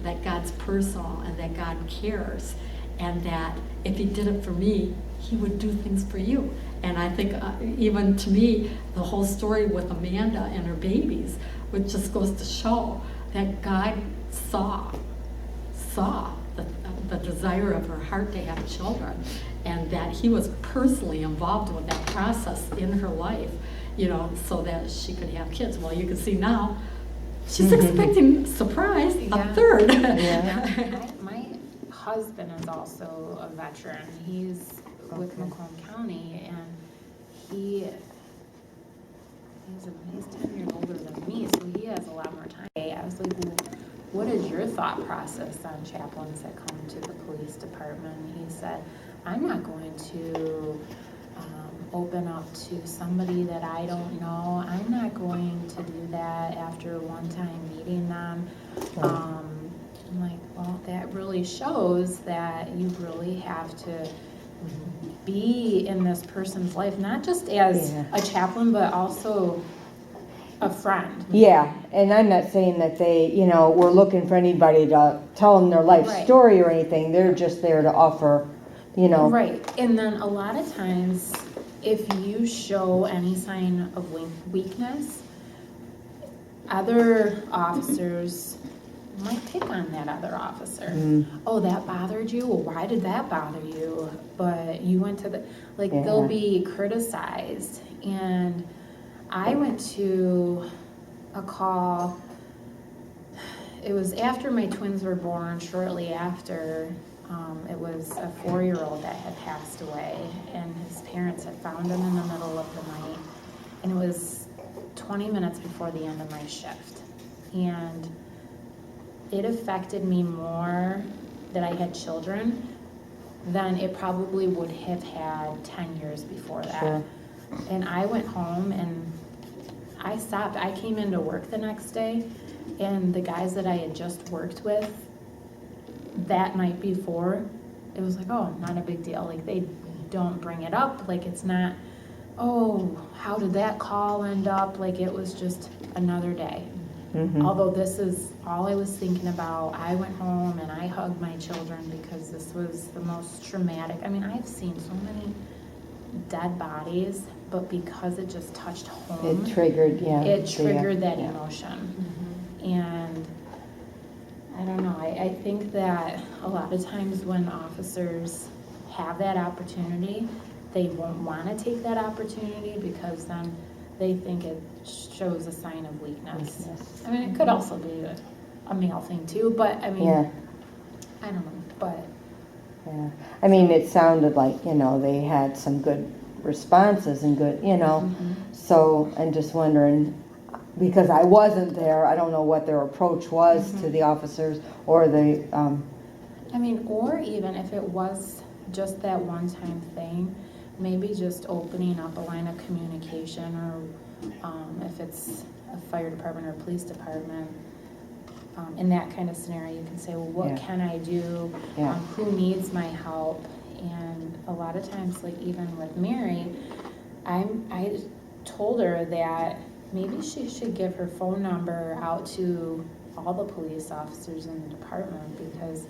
that God's personal, and that God cares, and that if he did it for me, he would do things for you. And I think even to me, the whole story with Amanda and her babies, which just goes to show that God saw the desire of her heart to have children, and that he was personally involved with that process in her life, so that she could have kids. Well, you can see now, she's expecting, surprise, a third. Yeah. My husband is also a veteran. He's with Macomb County, and he's 10 years older than me, so he has a lot more time. I was like, well, what is your thought process on chaplains that come to the police department? He said, I'm not going to open up to somebody that I don't know. I'm not going to do that after one time meeting them. I'm like, well, that really shows that you really have to be in this person's life, not just as a chaplain, but also a friend. Yeah, and I'm not saying that they, we're looking for anybody to tell them their life story or anything. They're just there to offer you know. Right, and then a lot of times, if you show any sign of weakness, other officers might pick on that other officer. Oh, that bothered you? Well, why did that bother you? But you went to they'll be criticized. And I went to a call, it was after my twins were born, shortly after. It was a 4-year-old that had passed away, and his parents had found him in the middle of the night, and it was 20 minutes before the end of my shift. And it affected me more that I had children than it probably would have had 10 years before that. Sure. And I went home and I stopped. I came into work the next day, and the guys that I had just worked with that night before, it was like, oh, not a big deal. Like, they don't bring it up. Like, it's not, oh, how did that call end up? Like, it was just another day. Although this is all I was thinking about. I went home and I hugged my children because this was the most traumatic. I mean, I've seen so many dead bodies, but because it just touched home, It triggered, that emotion. And I don't know, I think that a lot of times when officers have that opportunity, they won't want to take that opportunity because then they think it shows a sign of weakness. I mean, it could also be a male thing too, but I mean, I don't know, but. Yeah, I mean, it sounded like, you know, they had some good responses and good, you know, so I'm just wondering, because I wasn't there, I don't know what their approach was to the officers or the, I mean, or even if it was just that one-time thing, maybe just opening up a line of communication, or if it's a fire department or a police department, in that kind of scenario, you can say, well, what can I do? Who needs my help? And a lot of times, like even with Mary, I told her that maybe she should give her phone number out to all the police officers in the department, because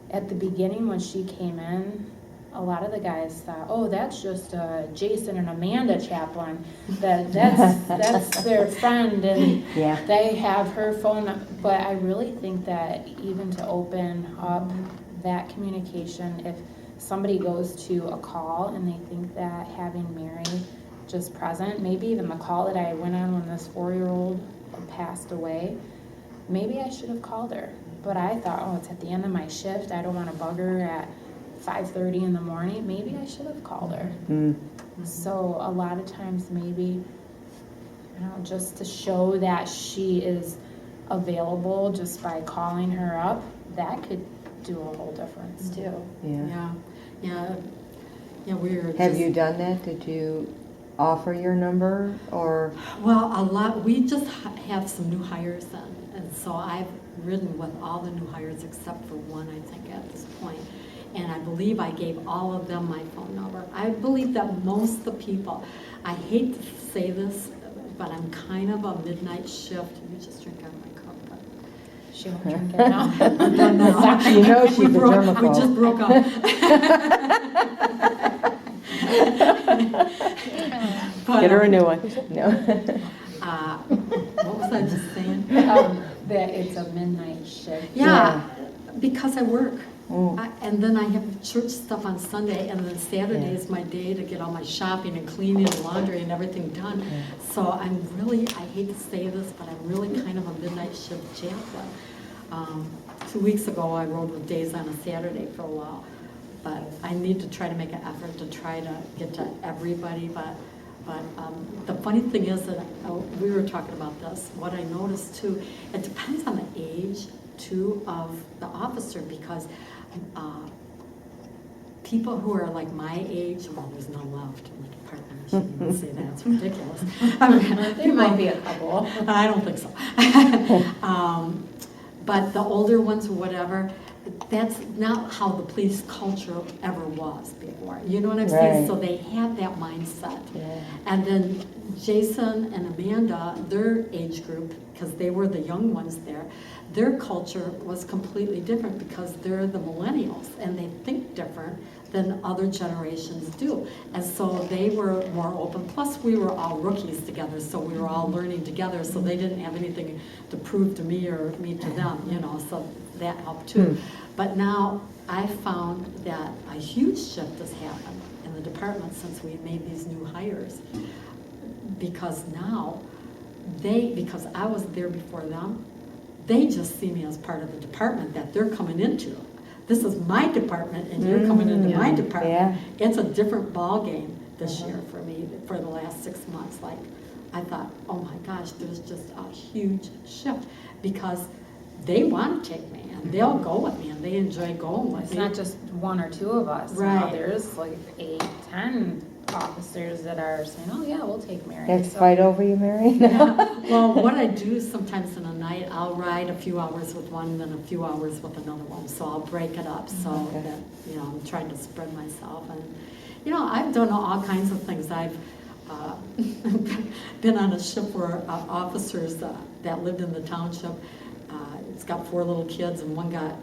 at the beginning when she came in, a lot of the guys thought, oh, that's just Jason and Amanda chaplain. That's their friend, and they have her phone. But I really think that even to open up that communication, if somebody goes to a call and they think that having Mary just present, maybe even the call that I went on when this 4-year-old passed away, maybe I should have called her. But I thought, oh, it's at the end of my shift. I don't want to bug her at 5:30 in the morning. Maybe I should have called her. So a lot of times maybe, you know, just to show that she is available just by calling her up, that could do a whole difference too. We're Have you done that? Did you offer your number, or? Well, a lot. We just have some new hires then, and so I've ridden with all the new hires except for one, I think, at this point. And I believe I gave all of them my phone number. I believe that most of the people, I hate to say this, but I'm kind of a midnight shift. You just drink out of my cup, but She won't drink it now. I'm done now. You know she's a germaphobe. We just broke up. But, Get her a new one. No. what was I just saying? That it's a midnight shift. Yeah, because I work. And then I have church stuff on Sunday, and then Saturday is my day to get all my shopping and cleaning and laundry and everything done. So I'm really, I hate to say this, but I'm really kind of a midnight shift chaplain. 2 weeks ago, I rode with days on a Saturday for a while, but I need to try to make an effort to try to get to everybody. But the funny thing is that we were talking about this. What I noticed too, it depends on the age too of the officer, because people who are like my age, well, there's none left. I'm like, pardon, I shouldn't even say that. It's ridiculous. I mean, There might be a couple. I don't think so. But the older ones or whatever, that's not how the police culture ever was before. You know what I'm saying? So they had that mindset. And then Jason and Amanda, their age group, because they were the young ones there, their culture was completely different because they're the millennials and they think different than other generations do. And so they were more open. Plus, we were all rookies together, so we were all learning together, so they didn't have anything to prove to me or me to them, you know, so that helped too. But now I found that a huge shift has happened in the department since we made these new hires. Because now, because I was there before them, they just see me as part of the department that they're coming into. This is my department and you're coming into my department. Yeah. It's a different ball game this year for me, for the last 6 months. Like, I thought, oh my gosh, there's just a huge shift because they want to take me and they'll go with me and they enjoy going with It's me. not just one or two of us. Now Right. there's like 8, 10 officers that are saying, oh yeah, we'll take Mary. They have to So- fight over you, Mary? Yeah. Well, what I do sometimes in a night, I'll ride a few hours with one, then a few hours with another one. So I'll break it up so Okay. that, you know, I'm trying to spread myself. And, you know, I've done all kinds of things. I've been on a ship where officers that lived in the township, it's got 4 little kids and one got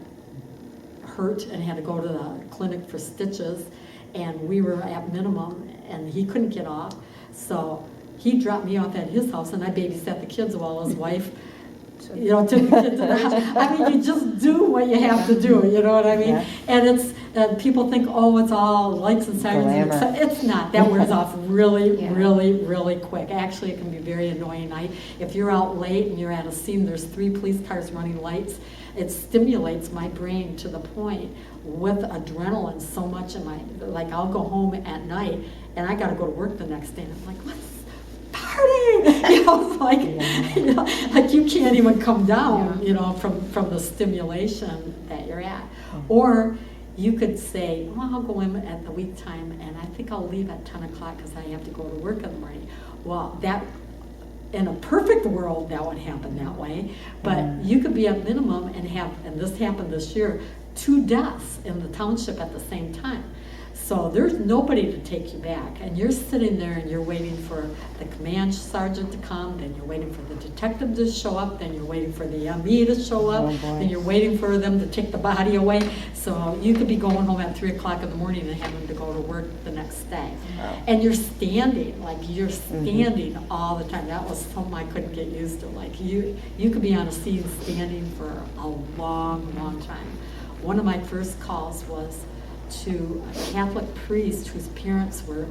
hurt and had to go to the clinic for stitches. And we were at minimum and he couldn't get off. So he dropped me off at his house and I babysat the kids while his wife, you know, took the kids to the house. I mean, you just do what you have to do, you know what I mean? Yeah. And it's, people think, oh, it's all lights and sirens. Glamour. It's not. That wears off really, Yeah. really quick. Actually, it can be very annoying. If you're out late and you're at a scene, there's 3 police cars running lights, it stimulates my brain to the point with adrenaline so much in my, like I'll go home at night and I gotta go to work the next day and I'm like, let's party! You know, it's like, you know, like you can't even come down, you know, from the stimulation that you're at. Or you could say, well, I'll go in at the week time and I think I'll leave at 10 o'clock because I have to go to work in the morning. Well, that, in a perfect world, that would happen that way. But you could be at minimum and have, and this happened this year, 2 deaths in the township at the same time. So there's nobody to take you back. And you're sitting there and you're waiting for the command sergeant to come, then you're waiting for the detective to show up, then you're waiting for the ME to show up, Oh, boy. then you're waiting for them to take the body away. So you could be going home at 3 o'clock in the morning and having to go to work the next day. Wow. And you're standing, like you're standing all the time. That was something I couldn't get used to. Like you could be on a scene standing for a long time. One of my first calls was to a Catholic priest whose parents were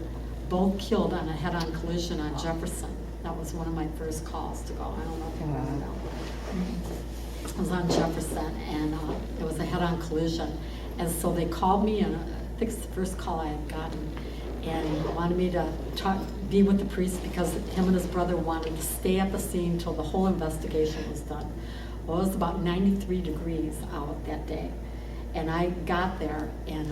both killed on a head-on collision on Jefferson. That was one of my first calls to go. I don't know if you remember that. It was on Jefferson, and it was a head-on collision. And so they called me, and I think it's the first call I had gotten, and wanted me to be with the priest because him and his brother wanted to stay at the scene until the whole investigation was done. Well, it was about 93 degrees out that day. And I got there, and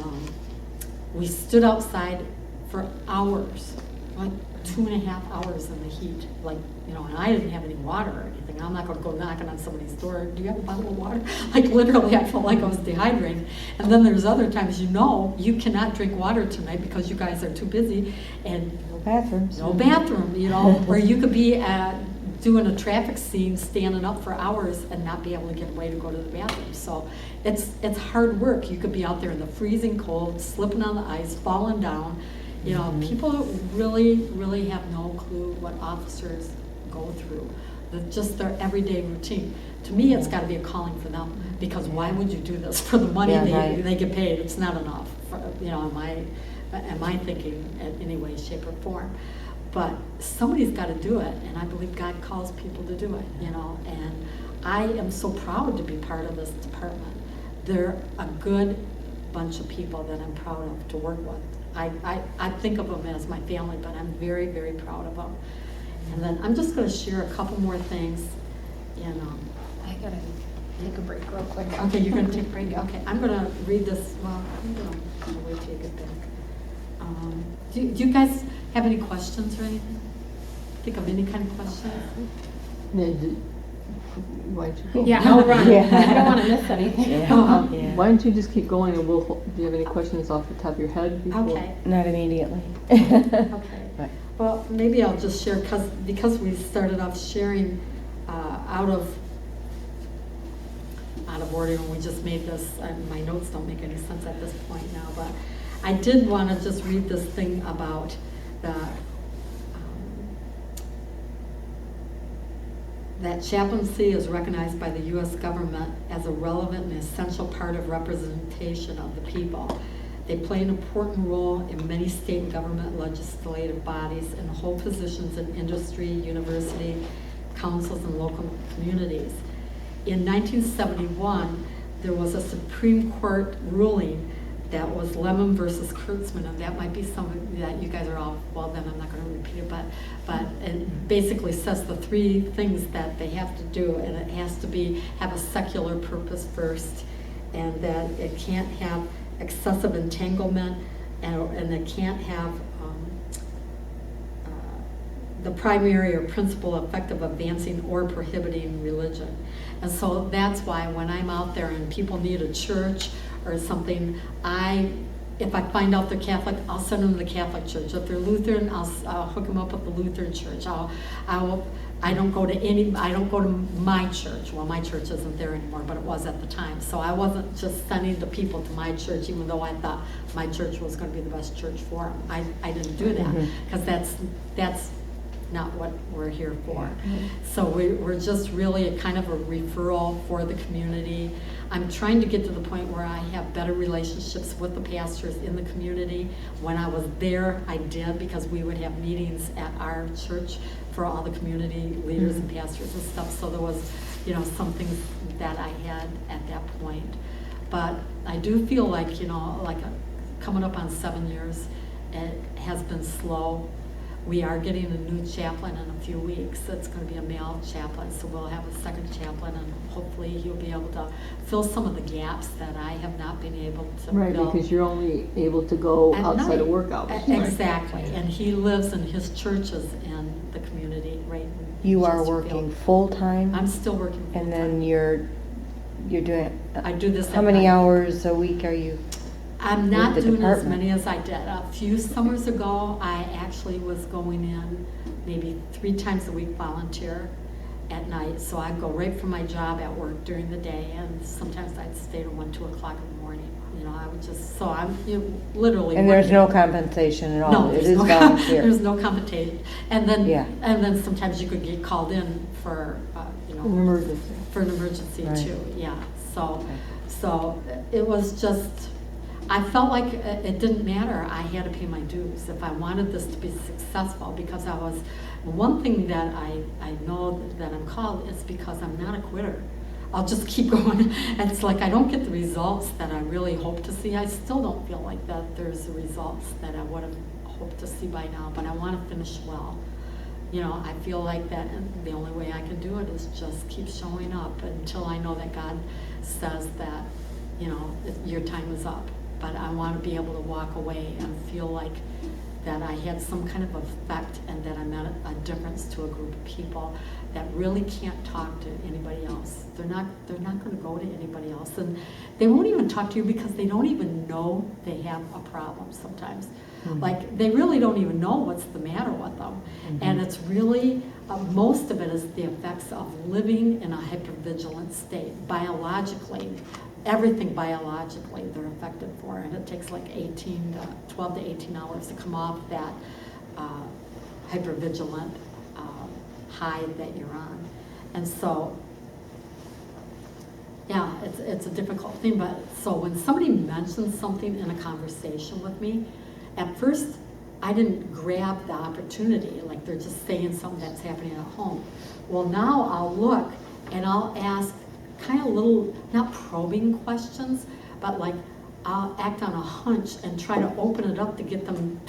we stood outside for hours, like 2.5 hours in the heat. Like, you know, and I didn't have any water or anything. I'm not going to go knocking on somebody's door. Do you have a bottle of water? Like, literally, I felt like I was dehydrated. And then there's other times, you know, you cannot drink water tonight because you guys are too busy. And No bathrooms. no bathroom, you know, or you could be doing a traffic scene, standing up for hours and not be able to get away to go to the bathroom. So it's hard work. You could be out there in the freezing cold, slipping on the ice, falling down. You know, people really have no clue what officers go through. Just their everyday routine. To me, it's got to be a calling for them, because why would you do this for the money they get paid? It's not enough, for, you know, in my thinking in any way, shape, or form. But somebody's got to do it, and I believe God calls people to do it, you know, and I am so proud to be part of this department. They're a good bunch of people that I'm proud of to work with. I think of them as my family, but I'm very proud of them. And then I'm just going to share a couple more things. And I gotta take a break real quick. okay, you're going to take a break. Okay, I'm going to read this. Well, I'm going to wait till you get back. Do you guys have any questions or anything? Think of any kind of questions? Why don't you go? Yeah, I'll run. Yeah. I don't want to miss anything. Yeah. Why don't you just keep going and do you have any questions off the top of your head before? Okay. Not immediately. Okay. Right. Well, maybe I'll just share, because we started off sharing out of order when we just made this. My notes don't make any sense at this point now, but I did want to just read this thing about that chaplaincy is recognized by the U.S. government as a relevant and essential part of representation of the people. They play an important role in many state and government legislative bodies and hold positions in industry, university, councils, and local communities. In 1971, there was a Supreme Court ruling that was Lemon versus Kurtzman, and that might be something that you guys are all, well, then I'm not going to repeat it, but it basically says the three things that they have to do, and it has to have a secular purpose first, and that it can't have excessive entanglement, and it can't have the primary or principal effect of advancing or prohibiting religion. And so that's why when I'm out there and people need a church or something, if I find out they're Catholic, I'll send them to the Catholic church. If they're Lutheran, I'll hook them up with the Lutheran church. I don't go to my church. Well, my church isn't there anymore, but it was at the time. So I wasn't just sending the people to my church, even though I thought my church was going to be the best church for them. I didn't do that, because that's not what we're here for. So we're just really a kind of a referral for the community. I'm trying to get to the point where I have better relationships with the pastors in the community. When I was there, I did, because we would have meetings at our church for all the community leaders and pastors and stuff. So there was, some things that I had at that point. But I do feel like, coming up on 7 years, it has been slow. We are getting a new chaplain in a few weeks. It's going to be a male chaplain, so we'll have a second chaplain, and hopefully he'll be able to fill some of the gaps that I have not been able to fill. Right, because you're only able to go At outside night. of work hours. Exactly, and he lives in his churches in the community, right? in You are Chesterfield. working full-time? I'm still working full-time. And then you're doing, I do this how at many night. hours a week are you? I'm not with the doing as department? many as I did. A few summers ago, I actually was going in maybe 3 times a week volunteer at night. So I'd go right from my job at work during the day, and sometimes I'd stay to 1, 2 o'clock in the morning. I would just, so I'm literally. And there's working. no compensation at all? No, It there's is no, volunteer? there's no compensation. And then, Yeah. and then sometimes you could get called in for, An emergency. for an emergency Right. too, yeah. So, Okay. so it was just, I felt like it didn't matter. I had to pay my dues if I wanted this to be successful, because one thing that I know that I'm called is because I'm not a quitter. I'll just keep going. And it's like I don't get the results that I really hope to see. I still don't feel like that there's the results that I would have hoped to see by now, but I want to finish well. I feel like that, and the only way I can do it is just keep showing up until I know that God says that, your time is up. But I want to be able to walk away and feel like that I had some kind of effect, and that I made a difference to a group of people that really can't talk to anybody else. They're not going to go to anybody else, and they won't even talk to you because they don't even know they have a problem sometimes. Like, they really don't even know what's the matter with them. And it's really, most of it is the effects of living in a hypervigilant state. Biologically, everything biologically they're affected for, and it takes like 12 to 18 hours to come off that hypervigilant high that you're on. And so, yeah, it's a difficult thing. But so when somebody mentions something in a conversation with me, at first I didn't grab the opportunity, like they're just saying something that's happening at home. Well, now I'll look and I'll ask kind of little, not probing questions, but like I'll act on a hunch and try to open it up to get them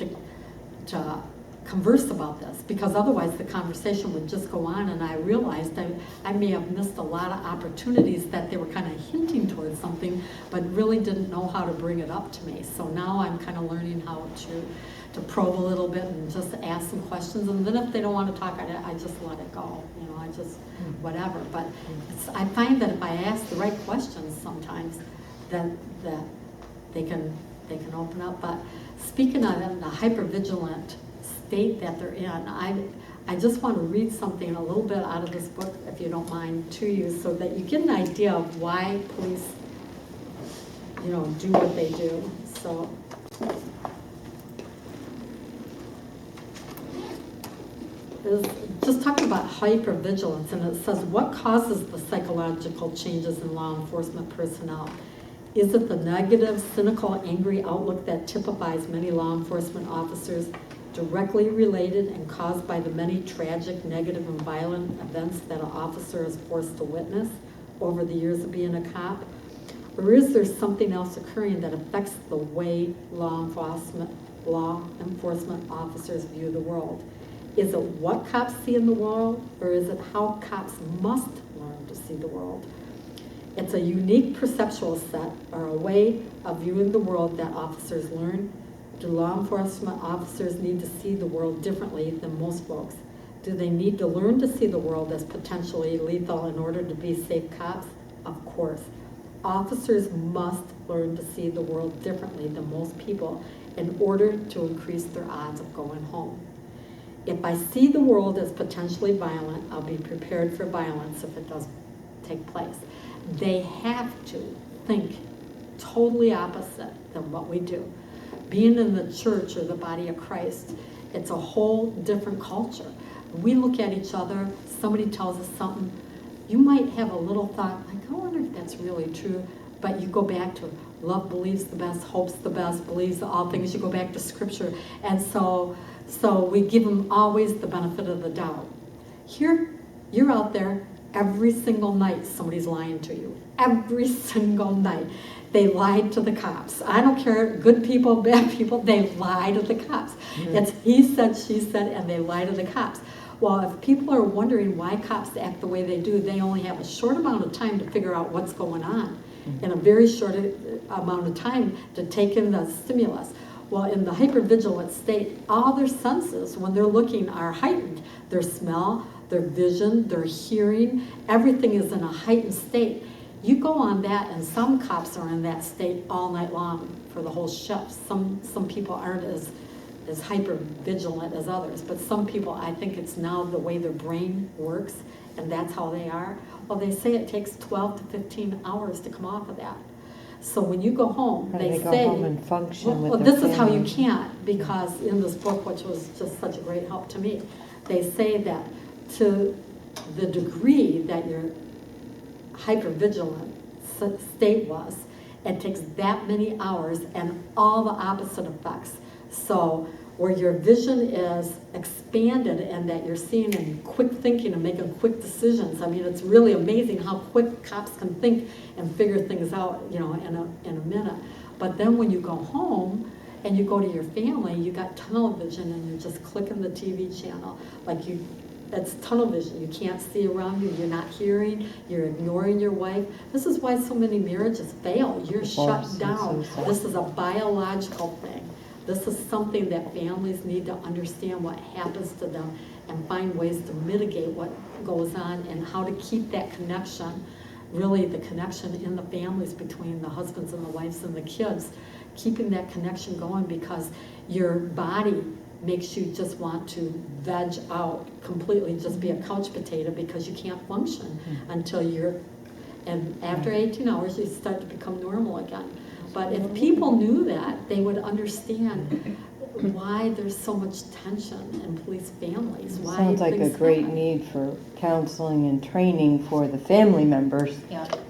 to converse about this, because otherwise the conversation would just go on, and I realized I may have missed a lot of opportunities that they were kind of hinting towards something, but really didn't know how to bring it up to me. So now I'm kind of learning how to probe a little bit and just ask some questions, and then if they don't want to talk, I just let it go. I just whatever. But I find that if I ask the right questions, sometimes that they can open up. But speaking of the hypervigilant state that they're in, I just want to read something a little bit out of this book, if you don't mind, to you, so that you get an idea of why police, do what they do. So is just talking about hypervigilance, and it says, what causes the psychological changes in law enforcement personnel? Is it the negative, cynical, angry outlook that typifies many law enforcement officers, directly related and caused by the many tragic, negative, and violent events that an officer is forced to witness over the years of being a cop? Or is there something else occurring that affects the way law enforcement officers view the world? Is it what cops see in the world, or is it how cops must learn to see the world? It's a unique perceptual set, or a way of viewing the world that officers learn. Do law enforcement officers need to see the world differently than most folks? Do they need to learn to see the world as potentially lethal in order to be safe cops? Of course. Officers must learn to see the world differently than most people in order to increase their odds of going home. If I see the world as potentially violent, I'll be prepared for violence if it does take place. They have to think totally opposite than what we do. Being in the church or the body of Christ, it's a whole different culture. We look at each other, somebody tells us something, you might have a little thought, like, I wonder if that's really true, but you go back to love believes the best, hopes the best, believes all things. You go back to Scripture, and so we give them always the benefit of the doubt. Here, you're out there every single night. Somebody's lying to you every single night. They lied to the cops. I don't care, good people, bad people. They lie to the cops. It's he said, she said, and they lie to the cops. Well, if people are wondering why cops act the way they do, they only have a short amount of time to figure out what's going on, in a very short amount of time to take in the stimulus. Well, in the hypervigilant state, all their senses, when they're looking, are heightened. Their smell, their vision, their hearing, everything is in a heightened state. You go on that, and some cops are in that state all night long for the whole shift. Some people aren't as hyper vigilant as others, but some people, I think it's now the way their brain works, and that's how they are. Well, they say it takes 12 to 15 hours to come off of that. So when you go home, How do they they go say, home and function with well, their this is how you family? can't, because in this book, which was just such a great help to me, they say that to the degree that your hypervigilant state was, it takes that many hours and all the opposite effects. So where your vision is expanded and that you're seeing and quick thinking and making quick decisions. I mean, it's really amazing how quick cops can think and figure things out, you know, in a minute. But then when you go home and you go to your family, you got tunnel vision and you're just clicking the TV channel. That's tunnel vision. You can't see around you. You're not hearing. You're ignoring your wife. This is why so many marriages fail. You're shut down. This is a biological thing. This is something that families need to understand what happens to them and find ways to mitigate what goes on and how to keep that connection, really the connection in the families between the husbands and the wives and the kids, keeping that connection going, because your body makes you just want to veg out completely, just be a couch potato, because you can't function until and after 18 hours you start to become normal again. But if people knew that, they would understand why there's so much tension in police families. Why Sounds like a things great happen. need for counseling and training for the family members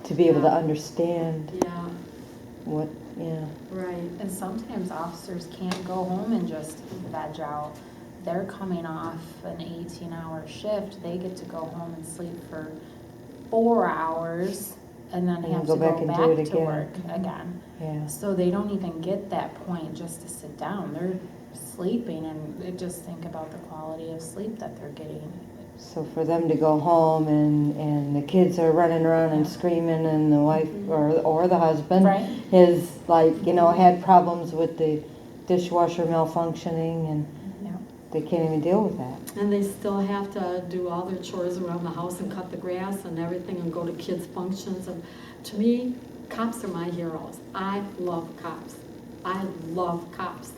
to be able to understand Yeah, what, right. And sometimes officers can't go home and just veg out. They're coming off an 18-hour shift. They get to go home and sleep for 4 hours and then have to go back and do it to again. work again. Yeah. So they don't even get that point just to sit down. They're sleeping, and they just think about the quality of sleep that they're getting. So for them to go home and the kids are running around and screaming, and the wife or the husband Right. is had problems with the dishwasher malfunctioning, and Yeah. they can't even deal with that. And they still have to do all their chores around the house and cut the grass and everything and go to kids' functions. And to me, cops are my heroes. I love cops. I love cops.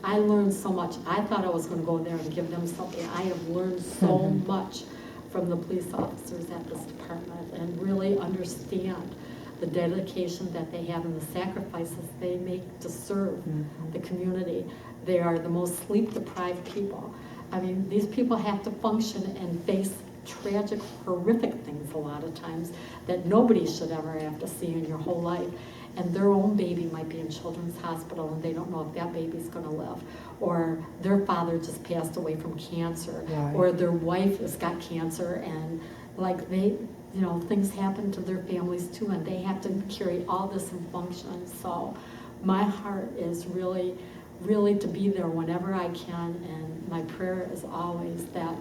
I learned so much. I thought I was going to go there and give them something. I have learned so much from the police officers at this department, and really understand the dedication that they have and the sacrifices they make to serve the community. They are the most sleep-deprived people. I mean, these people have to function and face tragic, horrific things a lot of times that nobody should ever have to see in your whole life. And their own baby might be in children's hospital and they don't know if that baby's gonna live. Or their father just passed away from cancer. Right. Or their wife has got cancer and like they, you know, things happen to their families too and they have to carry all this in function. So my heart is really, really to be there whenever I can, and my prayer is always that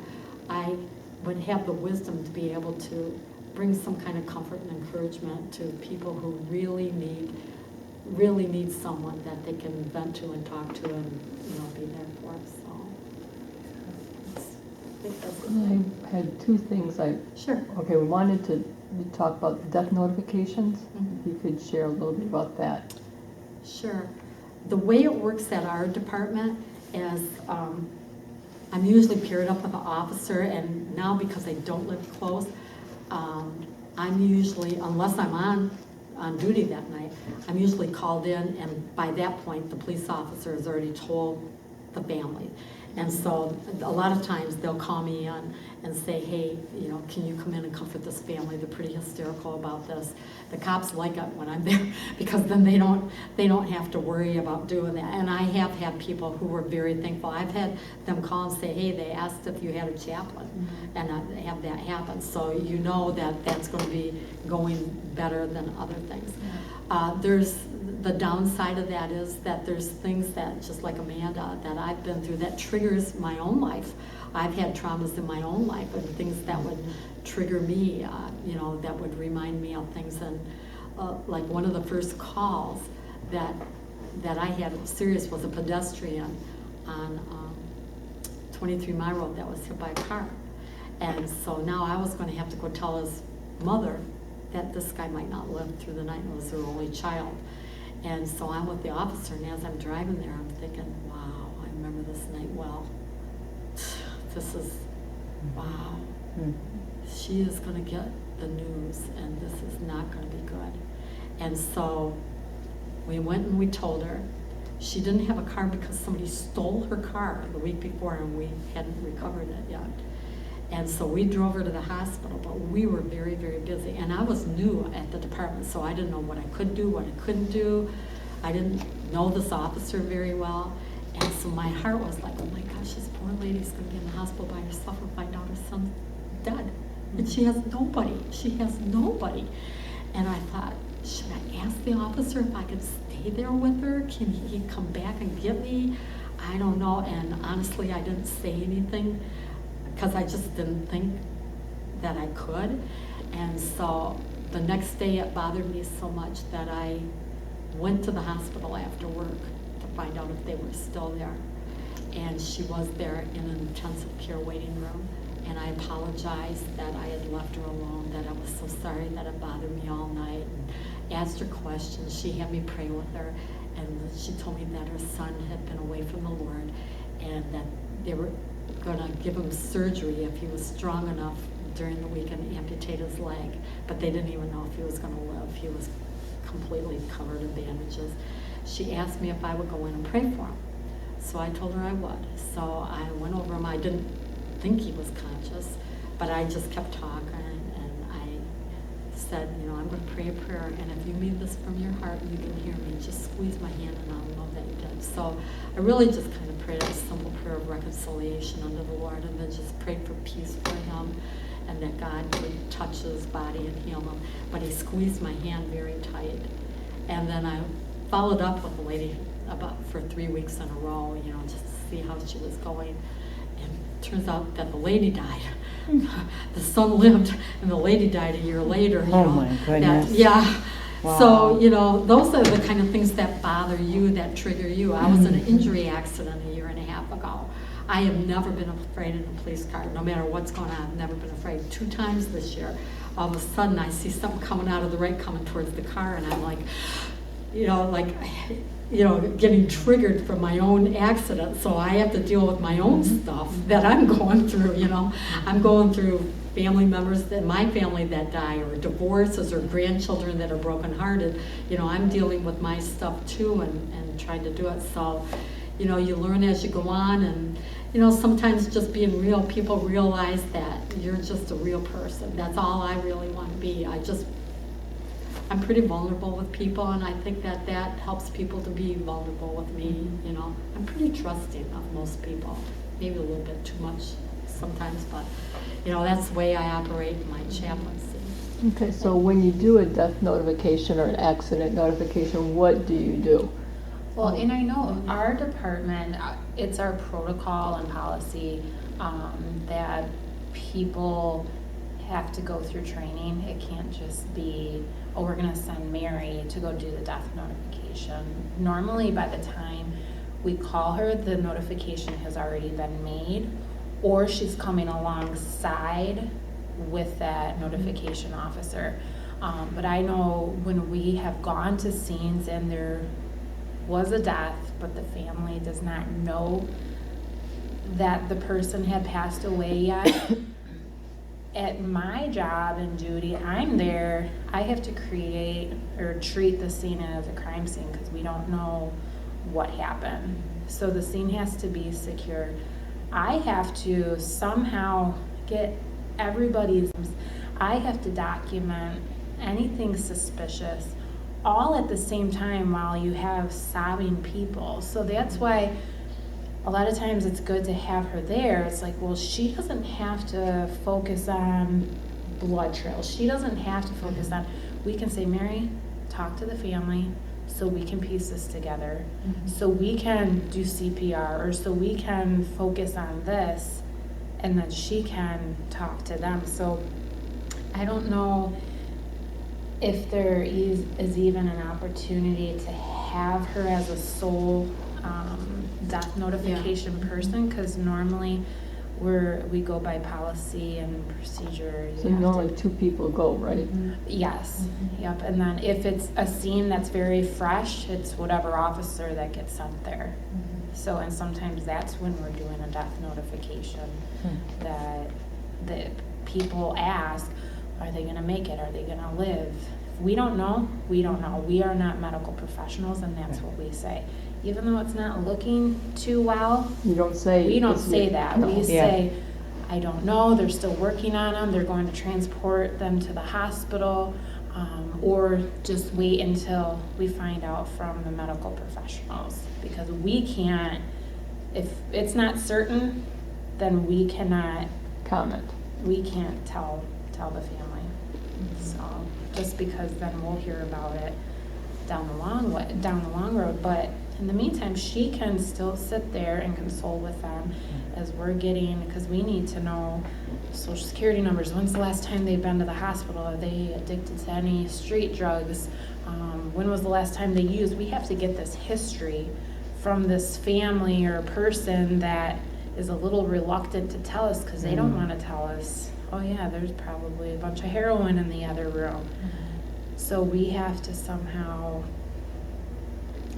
I would have the wisdom to be able to bring some kind of comfort and encouragement to people who really need someone that they can vent to and talk to and, you know, be there for. So I think that's it. I had two things Sure. okay, we wanted to talk about death notifications. Mhm. If you could share a little bit about that. Sure. The way it works at our department is I'm usually paired up with an officer, and now because I don't live close, I'm usually, unless I'm on duty that night, I'm usually called in, and by that point, the police officer has already told the family. And so a lot of times they'll call me in and say, hey, you know, can you come in and comfort this family? They're pretty hysterical about this. The cops like it when I'm there because then they don't have to worry about doing that. And I have had people who were very thankful. I've had them call and say, hey, they asked if you had a chaplain, and I have that happen. So you know that that's going to be going better than other things. There's the downside of that is that there's things that, just like Amanda, that I've been through that triggers my own life. I've had traumas in my own life and things that would trigger me, you know, that would remind me of things. And like one of the first calls that I had serious was a pedestrian on 23 Mile Road that was hit by a car. And so now I was going to have to go tell his mother that this guy might not live through the night and was their only child. And so I'm with the officer, and as I'm driving there, I'm thinking, wow, I remember this night well. This is, wow. She is going to get the news, and this is not going to be good. And so we went and we told her. She didn't have a car because somebody stole her car the week before, and we hadn't recovered it yet. And so we drove her to the hospital, but we were very, very busy. And I was new at the department, so I didn't know what I could do, what I couldn't do. I didn't know this officer very well. And so my heart was like, oh my gosh, this poor lady's going to be in the hospital by herself and find out her son's dead. And she has nobody. She has nobody. And I thought, should I ask the officer if I could stay there with her? Can he come back and get me? I don't know. And honestly, I didn't say anything, because I just didn't think that I could. And so the next day it bothered me so much that I went to the hospital after work to find out if they were still there. And she was there in an intensive care waiting room. And I apologized that I had left her alone, that I was so sorry that it bothered me all night. And asked her questions. She had me pray with her. And she told me that her son had been away from the Lord and that they were going to give him surgery if he was strong enough during the week and amputate his leg, but they didn't even know if he was going to live. He was completely covered in bandages. She asked me if I would go in and pray for him, so I told her I would. So I went over him. I didn't think he was conscious, but I just kept talking, and I said, you know, I'm going to pray a prayer, and if you mean this from your heart, you can hear me. Just squeeze my hand and I'll know that you did. So I really just kind of prayed a simple prayer of reconciliation unto the Lord, and then just prayed for peace for him, and that God would touch his body and heal him. But he squeezed my hand very tight. And then I followed up with the lady for 3 weeks in a row, you know, just to see how she was going. And it turns out that the lady died. The son lived, and the lady died a year later. You know, my goodness. Yeah. Wow. So, you know, those are the kind of things that bother you, that trigger you. I was in an injury accident a year and a half ago. I have never been afraid in a police car. No matter what's going on, I've never been afraid. 2 times this year, all of a sudden I see something coming out of the right coming towards the car, and I'm like, you know, getting triggered from my own accident. So I have to deal with my own stuff that I'm going through, you know. I'm going through family members in my family that die, or divorces, or grandchildren that are brokenhearted. You know, I'm dealing with my stuff too, and trying to do it. So, you know, you learn as you go on, and, you know, sometimes just being real, people realize that you're just a real person. That's all I really want to be. I'm pretty vulnerable with people, and I think that helps people to be vulnerable with me, you know. I'm pretty trusting of most people, maybe a little bit too much sometimes, but, you know, that's the way I operate in my chaplaincy. Okay, so when you do a death notification or an accident notification, what do you do? Well, and I know our department, it's our protocol and policy that people have to go through training. It can't just be, oh, we're going to send Mary to go do the death notification. Normally, by the time we call her, the notification has already been made, or she's coming alongside with that notification officer. But I know when we have gone to scenes and there was a death, but the family does not know that the person had passed away yet, at my job and duty, I'm there, I have to create or treat the scene as a crime scene because we don't know what happened. So the scene has to be secure. I have to somehow get I have to document anything suspicious all at the same time while you have sobbing people. So that's why a lot of times it's good to have her there. It's like, well, she doesn't have to focus on blood trails. She doesn't have to focus on, we can say, Mary, talk to the family so we can piece this together. So we can do CPR, or so we can focus on this, and then she can talk to them. So I don't know if there is even an opportunity to have her as a sole death notification person, because normally we go by policy and procedure. So normally 2 people go, right? Yes, yep. And then if it's a scene that's very fresh, it's whatever officer that gets sent there. So, and sometimes that's when we're doing a death notification that people ask, are they gonna make it? Are they gonna live? If we don't know, we don't know. We are not medical professionals, and that's what we say. Even though it's not looking too well, You don't say. we don't say that. No. We say, I don't know, they're still working on them, they're going to transport them to the hospital, or just wait until we find out from the medical professionals. Because we can't, if it's not certain, then we cannot Comment. we can't tell the family. So just because then we'll hear about it down the long road. But in the meantime, she can still sit there and console with them as we're getting, because we need to know social security numbers. When's the last time they've been to the hospital? Are they addicted to any street drugs? When was the last time they used? We have to get this history from this family or person that is a little reluctant to tell us because they don't want to tell us, oh yeah, there's probably a bunch of heroin in the other room. So we have to somehow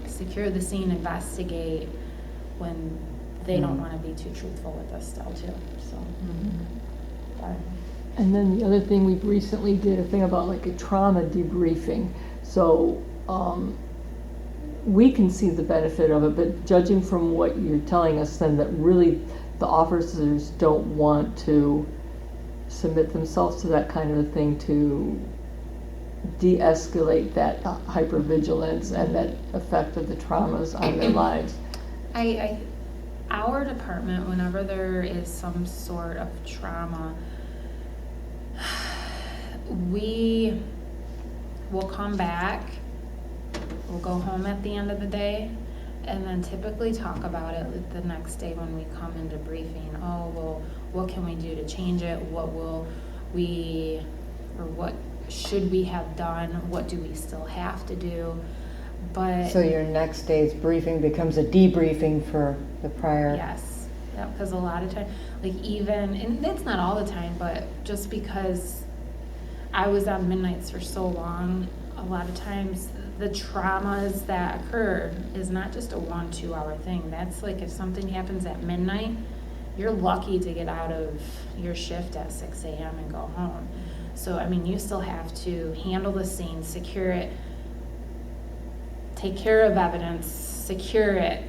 secure the scene, investigate when they don't want to be too truthful with us still too. So, but. And then the other thing, we've recently did a thing about like a trauma debriefing. So we can see the benefit of it, but judging from what you're telling us then, that really the officers don't want to submit themselves to that kind of a thing to de-escalate that hypervigilance and that effect of the traumas on their lives. Our department, whenever there is some sort of trauma, we will come back, we'll go home at the end of the day, and then typically talk about it the next day when we come into briefing. Oh, well, what can we do to change it? What should we have done? What do we still have to do? But So your next day's briefing becomes a debriefing for the prior. yes, because a lot of times, like even, and that's not all the time, but just because I was on midnights for so long, a lot of times the traumas that occur is not just a 1-2 hour thing. That's like if something happens at midnight, you're lucky to get out of your shift at 6 a.m. and go home. So, I mean, you still have to handle the scene, secure it, take care of evidence, secure it,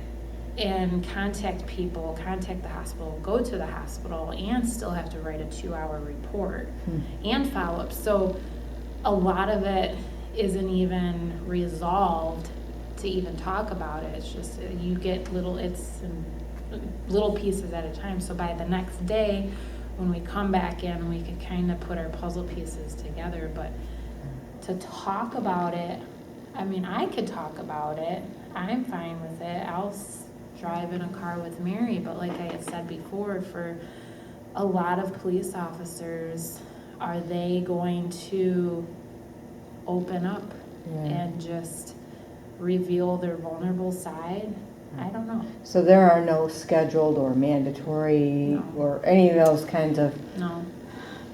and contact people, contact the hospital, go to the hospital, and still have to write a 2-hour report and follow up. So a lot of it isn't even resolved to even talk about it. It's just you get little pieces at a time. So by the next day, when we come back in, we could kind of put our puzzle pieces together. But to talk about it, I mean, I could talk about it. I'm fine with it. I'll drive in a car with Mary. But like I had said before, for a lot of police officers, are they going to open up and just reveal their vulnerable side? I don't know. So there are no scheduled or mandatory or any of those kinds of.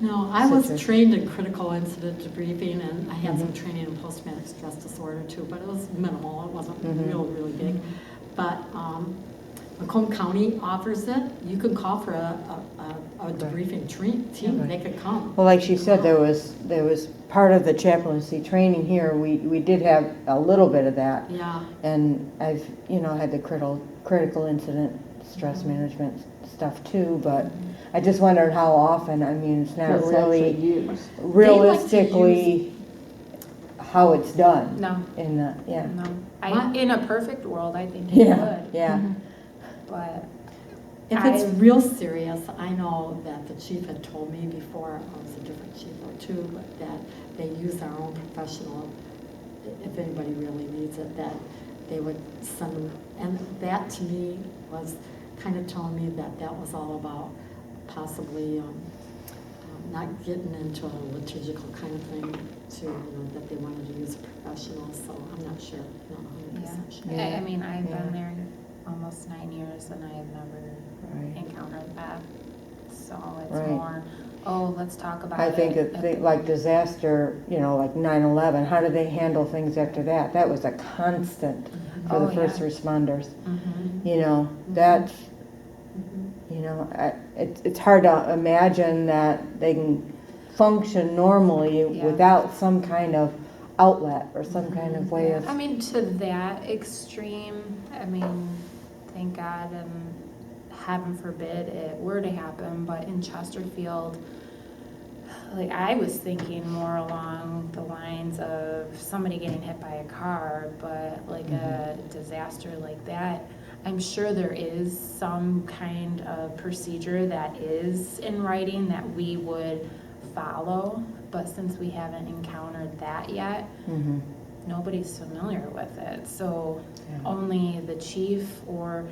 No, I was trained in critical incident debriefing, and I had some training in post-traumatic stress disorder too, but it was minimal. It wasn't really big. But Macomb County offers it. You can call for a debriefing team. They could come. Well, like she said, there was part of the chaplaincy training here. We did have a little bit of that. Yeah. And I've had the critical incident stress management stuff too, but I just wondered how often. I mean, it's not That's really actually used. realistically how it's done. No. In the No. In a perfect world, I think it would. Yeah. But if it's real serious, I know that the chief had told me before, it was a different chief or two, but that they use our own professional, if anybody really needs it, that they would send them. And that to me was kind of telling me that that was all about possibly not getting into a liturgical kind of thing to, that they wanted to use a professional. So I'm not sure, not 100% sure. I mean, I've been there almost 9 years and I have never encountered that. So it's more, let's talk about it. I think like disaster, like 9/11, how do they handle things after that? That was a constant for the first responders. That's, it's hard to imagine that they can function normally without some kind of outlet or some kind of way of. I mean, to that extreme, I mean, thank God and heaven forbid it were to happen, but in Chesterfield, like I was thinking more along the lines of somebody getting hit by a car, but like a disaster like that, I'm sure there is some kind of procedure that is in writing that we would follow, but since we haven't encountered that yet, nobody's familiar with it. So only the chief or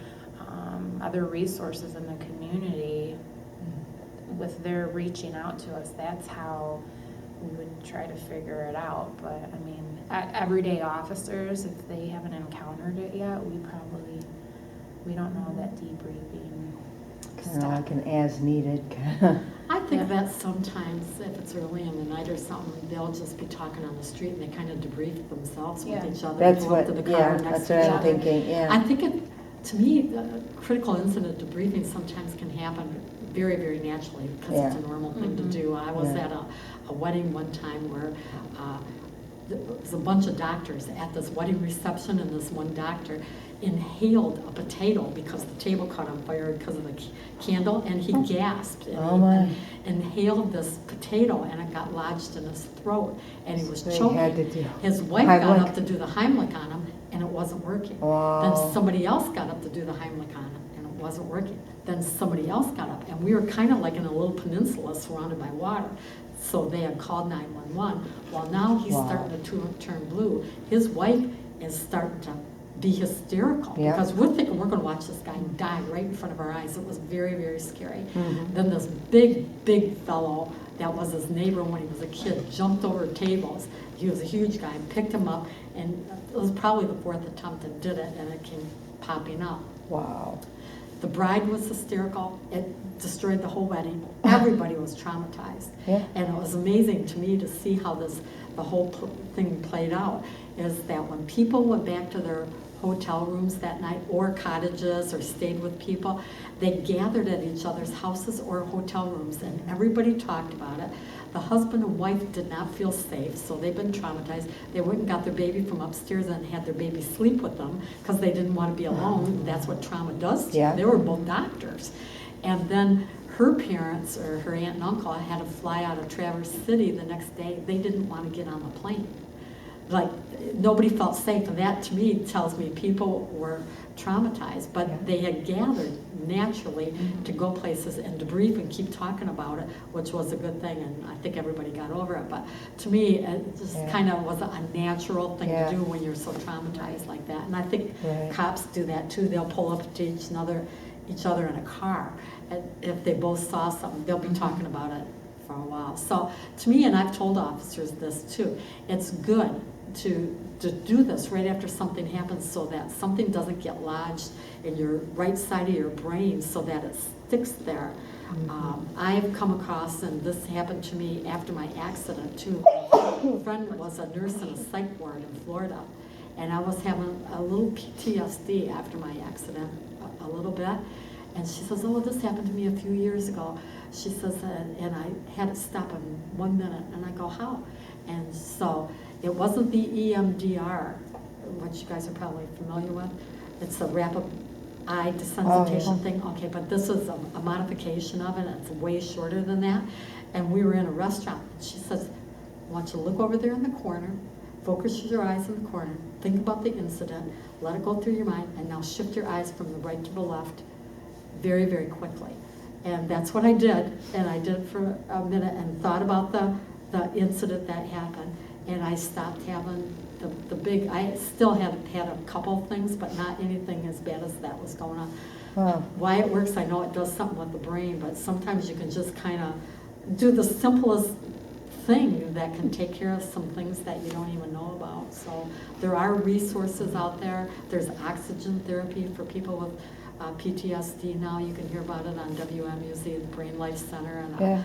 other resources in the community, with their reaching out to us, that's how we would try to figure it out. But I mean, everyday officers, if they haven't encountered it yet, we don't know that debriefing Kind of like an as needed kind of. I think that sometimes, if it's early in the night or something, they'll just be talking on the street and they kind of debrief themselves with each other. That's pull up what, to the car next that's to what each I'm other. thinking, I think to me, critical incident debriefing sometimes can happen very, very naturally because it's a normal thing to do. I was at a wedding one time where there was a bunch of doctors at this wedding reception, and this one doctor inhaled a potato because the table caught on fire because of the candle, and he gasped and he inhaled this potato, and it got lodged in his throat, and he was choking. His wife got up to do the Heimlich on him, and it wasn't working. Then somebody else got up to do the Heimlich on him, and it wasn't working. Then somebody else got up, and we were kind of like in a little peninsula surrounded by water. So they had called 911. Well, now he's starting to turn blue. His wife is starting to be hysterical because we're thinking we're going to watch this guy die right in front of our eyes. It was very, very scary. Then this big fellow that was his neighbor when he was a kid jumped over tables. He was a huge guy, picked him up, and it was probably the fourth attempt that did it, and it came popping up. Wow. The bride was hysterical. It destroyed the whole wedding. Everybody was traumatized. And it was amazing to me to see how the whole thing played out, is that when people went back to their hotel rooms that night or cottages or stayed with people. They gathered at each other's houses or hotel rooms, and everybody talked about it. The husband and wife did not feel safe, so they've been traumatized. They went and got their baby from upstairs and had their baby sleep with them because they didn't want to be alone. That's what trauma does to you. Yeah. They were both doctors. And then her parents, or her aunt and uncle, had to fly out of Traverse City the next day. They didn't want to get on the plane. Like, nobody felt safe, and that to me tells me people were traumatized, but Yeah. they had gathered naturally to go places and debrief and keep talking about it, which was a good thing, and I think everybody got over it. But to me, it just Yeah. kind of was a natural thing Yeah. to do when you're so traumatized like that. And I think Right. cops do that too. They'll pull up to each other in a car, and if they both saw something, they'll be talking about it for a while. So to me, and I've told officers this too, it's good to do this right after something happens so that something doesn't get lodged in your right side of your brain so that it sticks there. I have come across, and this happened to me after my accident too. My friend was a nurse in a psych ward in Florida, and I was having a little PTSD after my accident, a little bit. And she says, oh, this happened to me a few years ago. She says, and I had it stop in 1 minute. And I go, how? And so it wasn't the EMDR, which you guys are probably familiar with. It's a rapid eye desensitization thing. Okay, but this is a modification of it. It's way shorter than that. And we were in a restaurant. She says, I want you to look over there in the corner, focus your eyes in the corner, think about the incident, let it go through your mind, and now shift your eyes from the right to the left very, very quickly. And that's what I did, and I did it for a minute and thought about the incident that happened, and I stopped having the big, I still had a couple things, but not anything as bad as that was going on. Wow. Why it works, I know it does something with the brain, but sometimes you can just kind of do the simplest thing that can take care of some things that you don't even know about. So there are resources out there. There's oxygen therapy for people with PTSD now. You can hear about it on WMUZ, the Brain Life Center, and Yeah.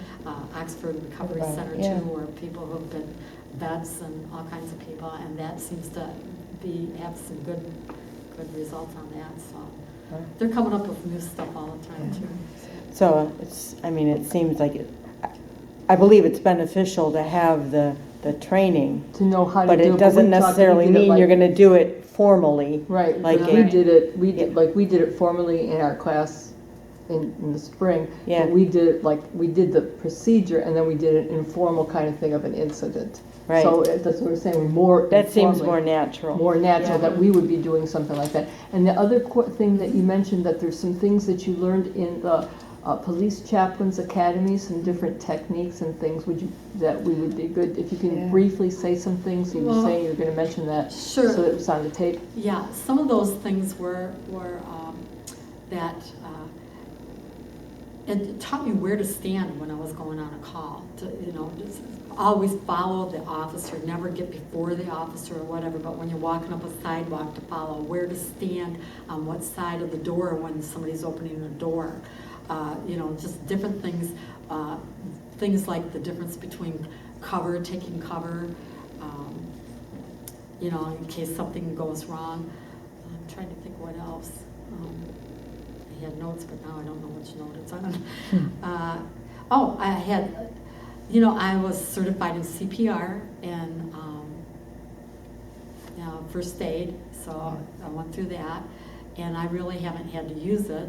Oxford Recovery Right, Center yeah. too, where people who have been vets and all kinds of people, and that seems to have some good results on that. So Right. they're coming up with new stuff all the time Yeah. too. So it seems like I believe it's beneficial to have the training, To know how to but do it. it doesn't we talked- necessarily we did it mean like- you're gonna do it formally. Right, Like like it- we did it formally in our class in the spring. Yeah. But we did the procedure, and then we did an informal kind of thing of an incident. Right. So that's what we're saying, more That seems informally, more natural. more natural Yeah. that we would be doing something like that. And the other thing that you mentioned, that there's some things that you learned in the police chaplains academies, some different techniques and things. That we would be good if you can Yeah. briefly say some things. You were Well, saying you were going to mention that, sure. so that it was on the tape. Yeah, some of those things were that it taught me where to stand when I was going on a call. To, just always follow the officer, never get before the officer or whatever. But when you're walking up a sidewalk, to follow where to stand on what side of the door when somebody's opening the door. Just different things. Things like the difference between taking cover. In case something goes wrong. I'm trying to think what else. I had notes, but now I don't know which note it's on. I had, I was certified in CPR and first aid, so I went through that, and I really haven't had to use it,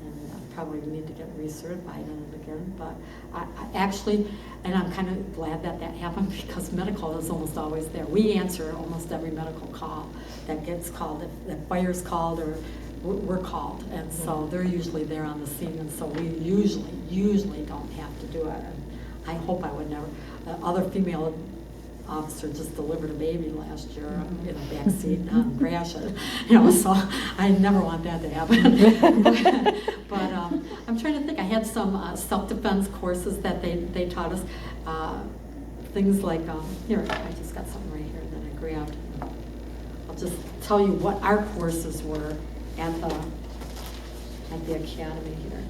and I probably need to get recertified in it again, but I actually, and I'm kind of glad that happened because medical is almost always there. We answer almost every medical call that gets called. If the fire's called or we're called, and so they're usually there on the scene, and so we usually don't have to do it. And I hope I would never. The other female officer just delivered a baby last year in a back seat and crashed it. So I never want that to happen. but I'm trying to think. I had some self-defense courses that they taught us. Things like here, I just got something right here that I grabbed. I'll just tell you what our courses were at the academy here.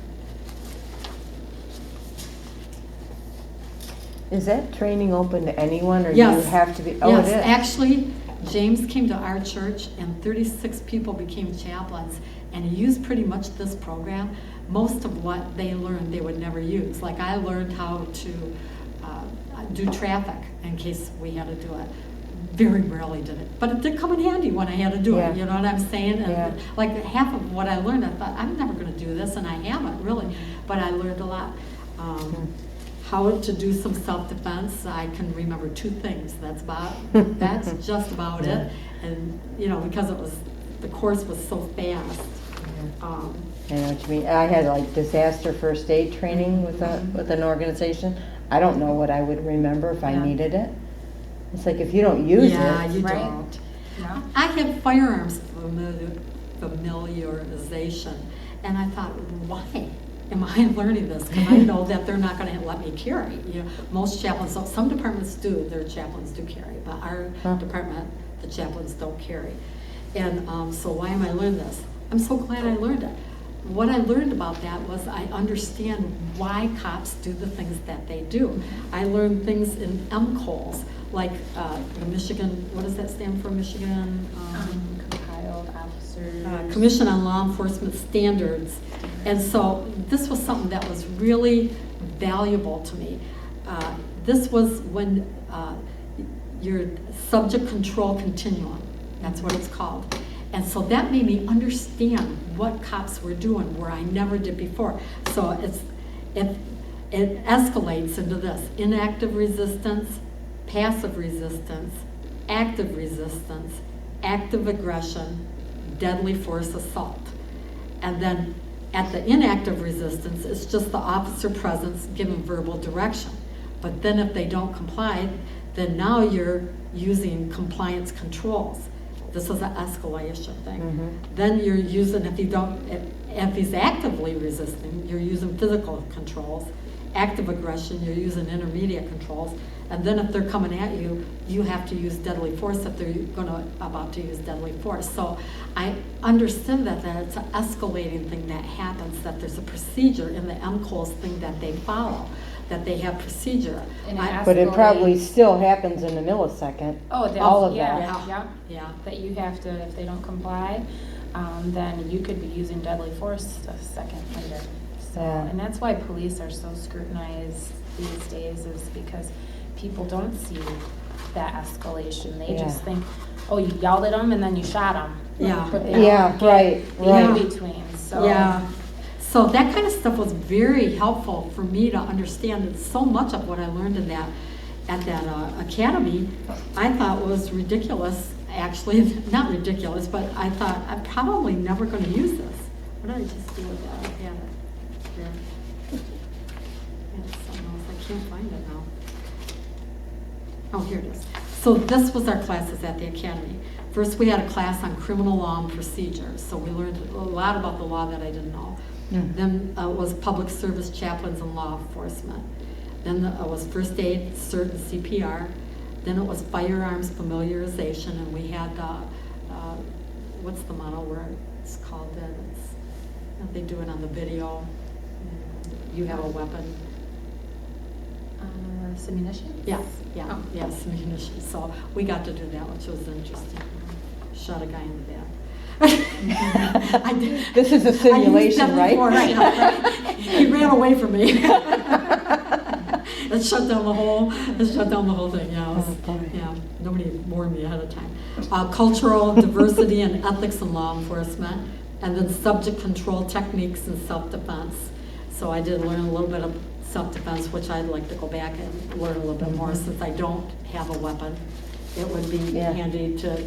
Is that training open to anyone, or Yes. do you have to be? Yes, It is. actually, James came to our church and 36 people became chaplains, and he used pretty much this program. Most of what they learned they would never use. Like I learned how to do traffic in case we had to do it. Very rarely did it, but it did come in handy when I had to do Yeah. it, you know what I'm saying? And Yeah. like half of what I learned, I thought, I'm never gonna do this, and I haven't really, but I learned a lot. How to do some self-defense, I can remember 2 things, that's just about it. And, you know, because the course was so fast. I know what you mean. I had like disaster first aid training with an organization. I don't know what I would remember if I Yeah. needed it. It's like if you don't use Yeah, it. you Right. don't. No? I have firearms familiarization, and I thought, why am I learning this? Because I know that they're not going to let me carry. You know, most chaplains, some departments do, their chaplains do carry, but our department, the chaplains don't carry. And so why am I learning this? I'm so glad I learned it. What I learned about that was I understand why cops do the things that they do. I learned things in MCOLs, like the Michigan, what does that stand for, Michigan? Compiled officers. Commission on Law Enforcement Standards. And so this was something that was really valuable to me. This was when your subject control continuum, that's what it's called. And so that made me understand what cops were doing where I never did before. So it escalates into this: inactive resistance, passive resistance, active resistance, active aggression, deadly force assault. And then at the inactive resistance, it's just the officer presence giving verbal direction. But then if they don't comply, then now you're using compliance controls. This is an escalation thing. Then you're using, if he's actively resisting, you're using physical controls. Active aggression, you're using intermediate controls. And then if they're coming at you, you have to use deadly force if they're about to use deadly force. So I understand that it's an escalating thing that happens, that there's a procedure in the MCOLS thing that they follow, that they have procedure. And But it probably still happens in a millisecond. Oh, that's, all of yeah, that. yeah. Yeah. That you have to, if they don't comply, then you could be using deadly force a second later. So, Yeah. and that's why police are so scrutinized these days, is because people don't see that escalation. They Yeah. just think, oh, you yelled at them and then you shot them. Yeah. But they Yeah, don't get right, the right. in between. So Yeah. So that kind of stuff was very helpful for me to understand. And so much of what I learned in that at that academy, I thought was ridiculous. Actually, not ridiculous, but I thought I'm probably never going to use this. What did I just do with that? I had it here. It's something else. I can't find it now. Oh, here it is. So this was our classes at the academy. First, we had a class on criminal law and procedures. So we learned a lot about the law that I didn't know. Then it was public service chaplains and law enforcement. Then it was first aid, CERT, and CPR. Then it was firearms familiarization, and we had what's the model where it's called that? They do it on the video. You have a weapon. Simunitions? Yeah, Oh. yes, munitions. So we got to do that, which was interesting. Shot a guy in the back. I did. This is a I used simulation, deadly right? force, yeah. He ran away from me. It shut down the whole. It shut down the whole thing. Yeah, it was, Oh, boy. yeah. Nobody warned me ahead of time. Cultural diversity and ethics in law enforcement, and then subject control techniques and self-defense. So I did learn a little bit of self-defense, which I'd like to go back and learn a little bit more, since I don't have a weapon. It would be Yeah. handy to,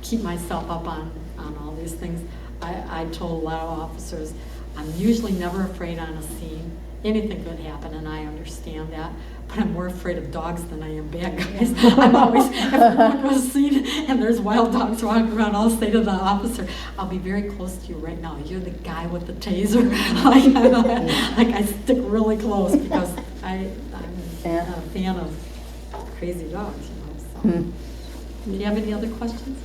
keep myself up on all these things. I told a lot of officers, I'm usually never afraid on a scene. Anything could happen, and I understand that. But I'm more afraid of dogs than I am bad guys. I'm always, if we're going to a scene and there's wild dogs walking around, I'll say to the officer, I'll be very close to you right now. You're the guy with the taser. Like I stick really close, because I'm a fan of crazy dogs. So. Do you have any other questions?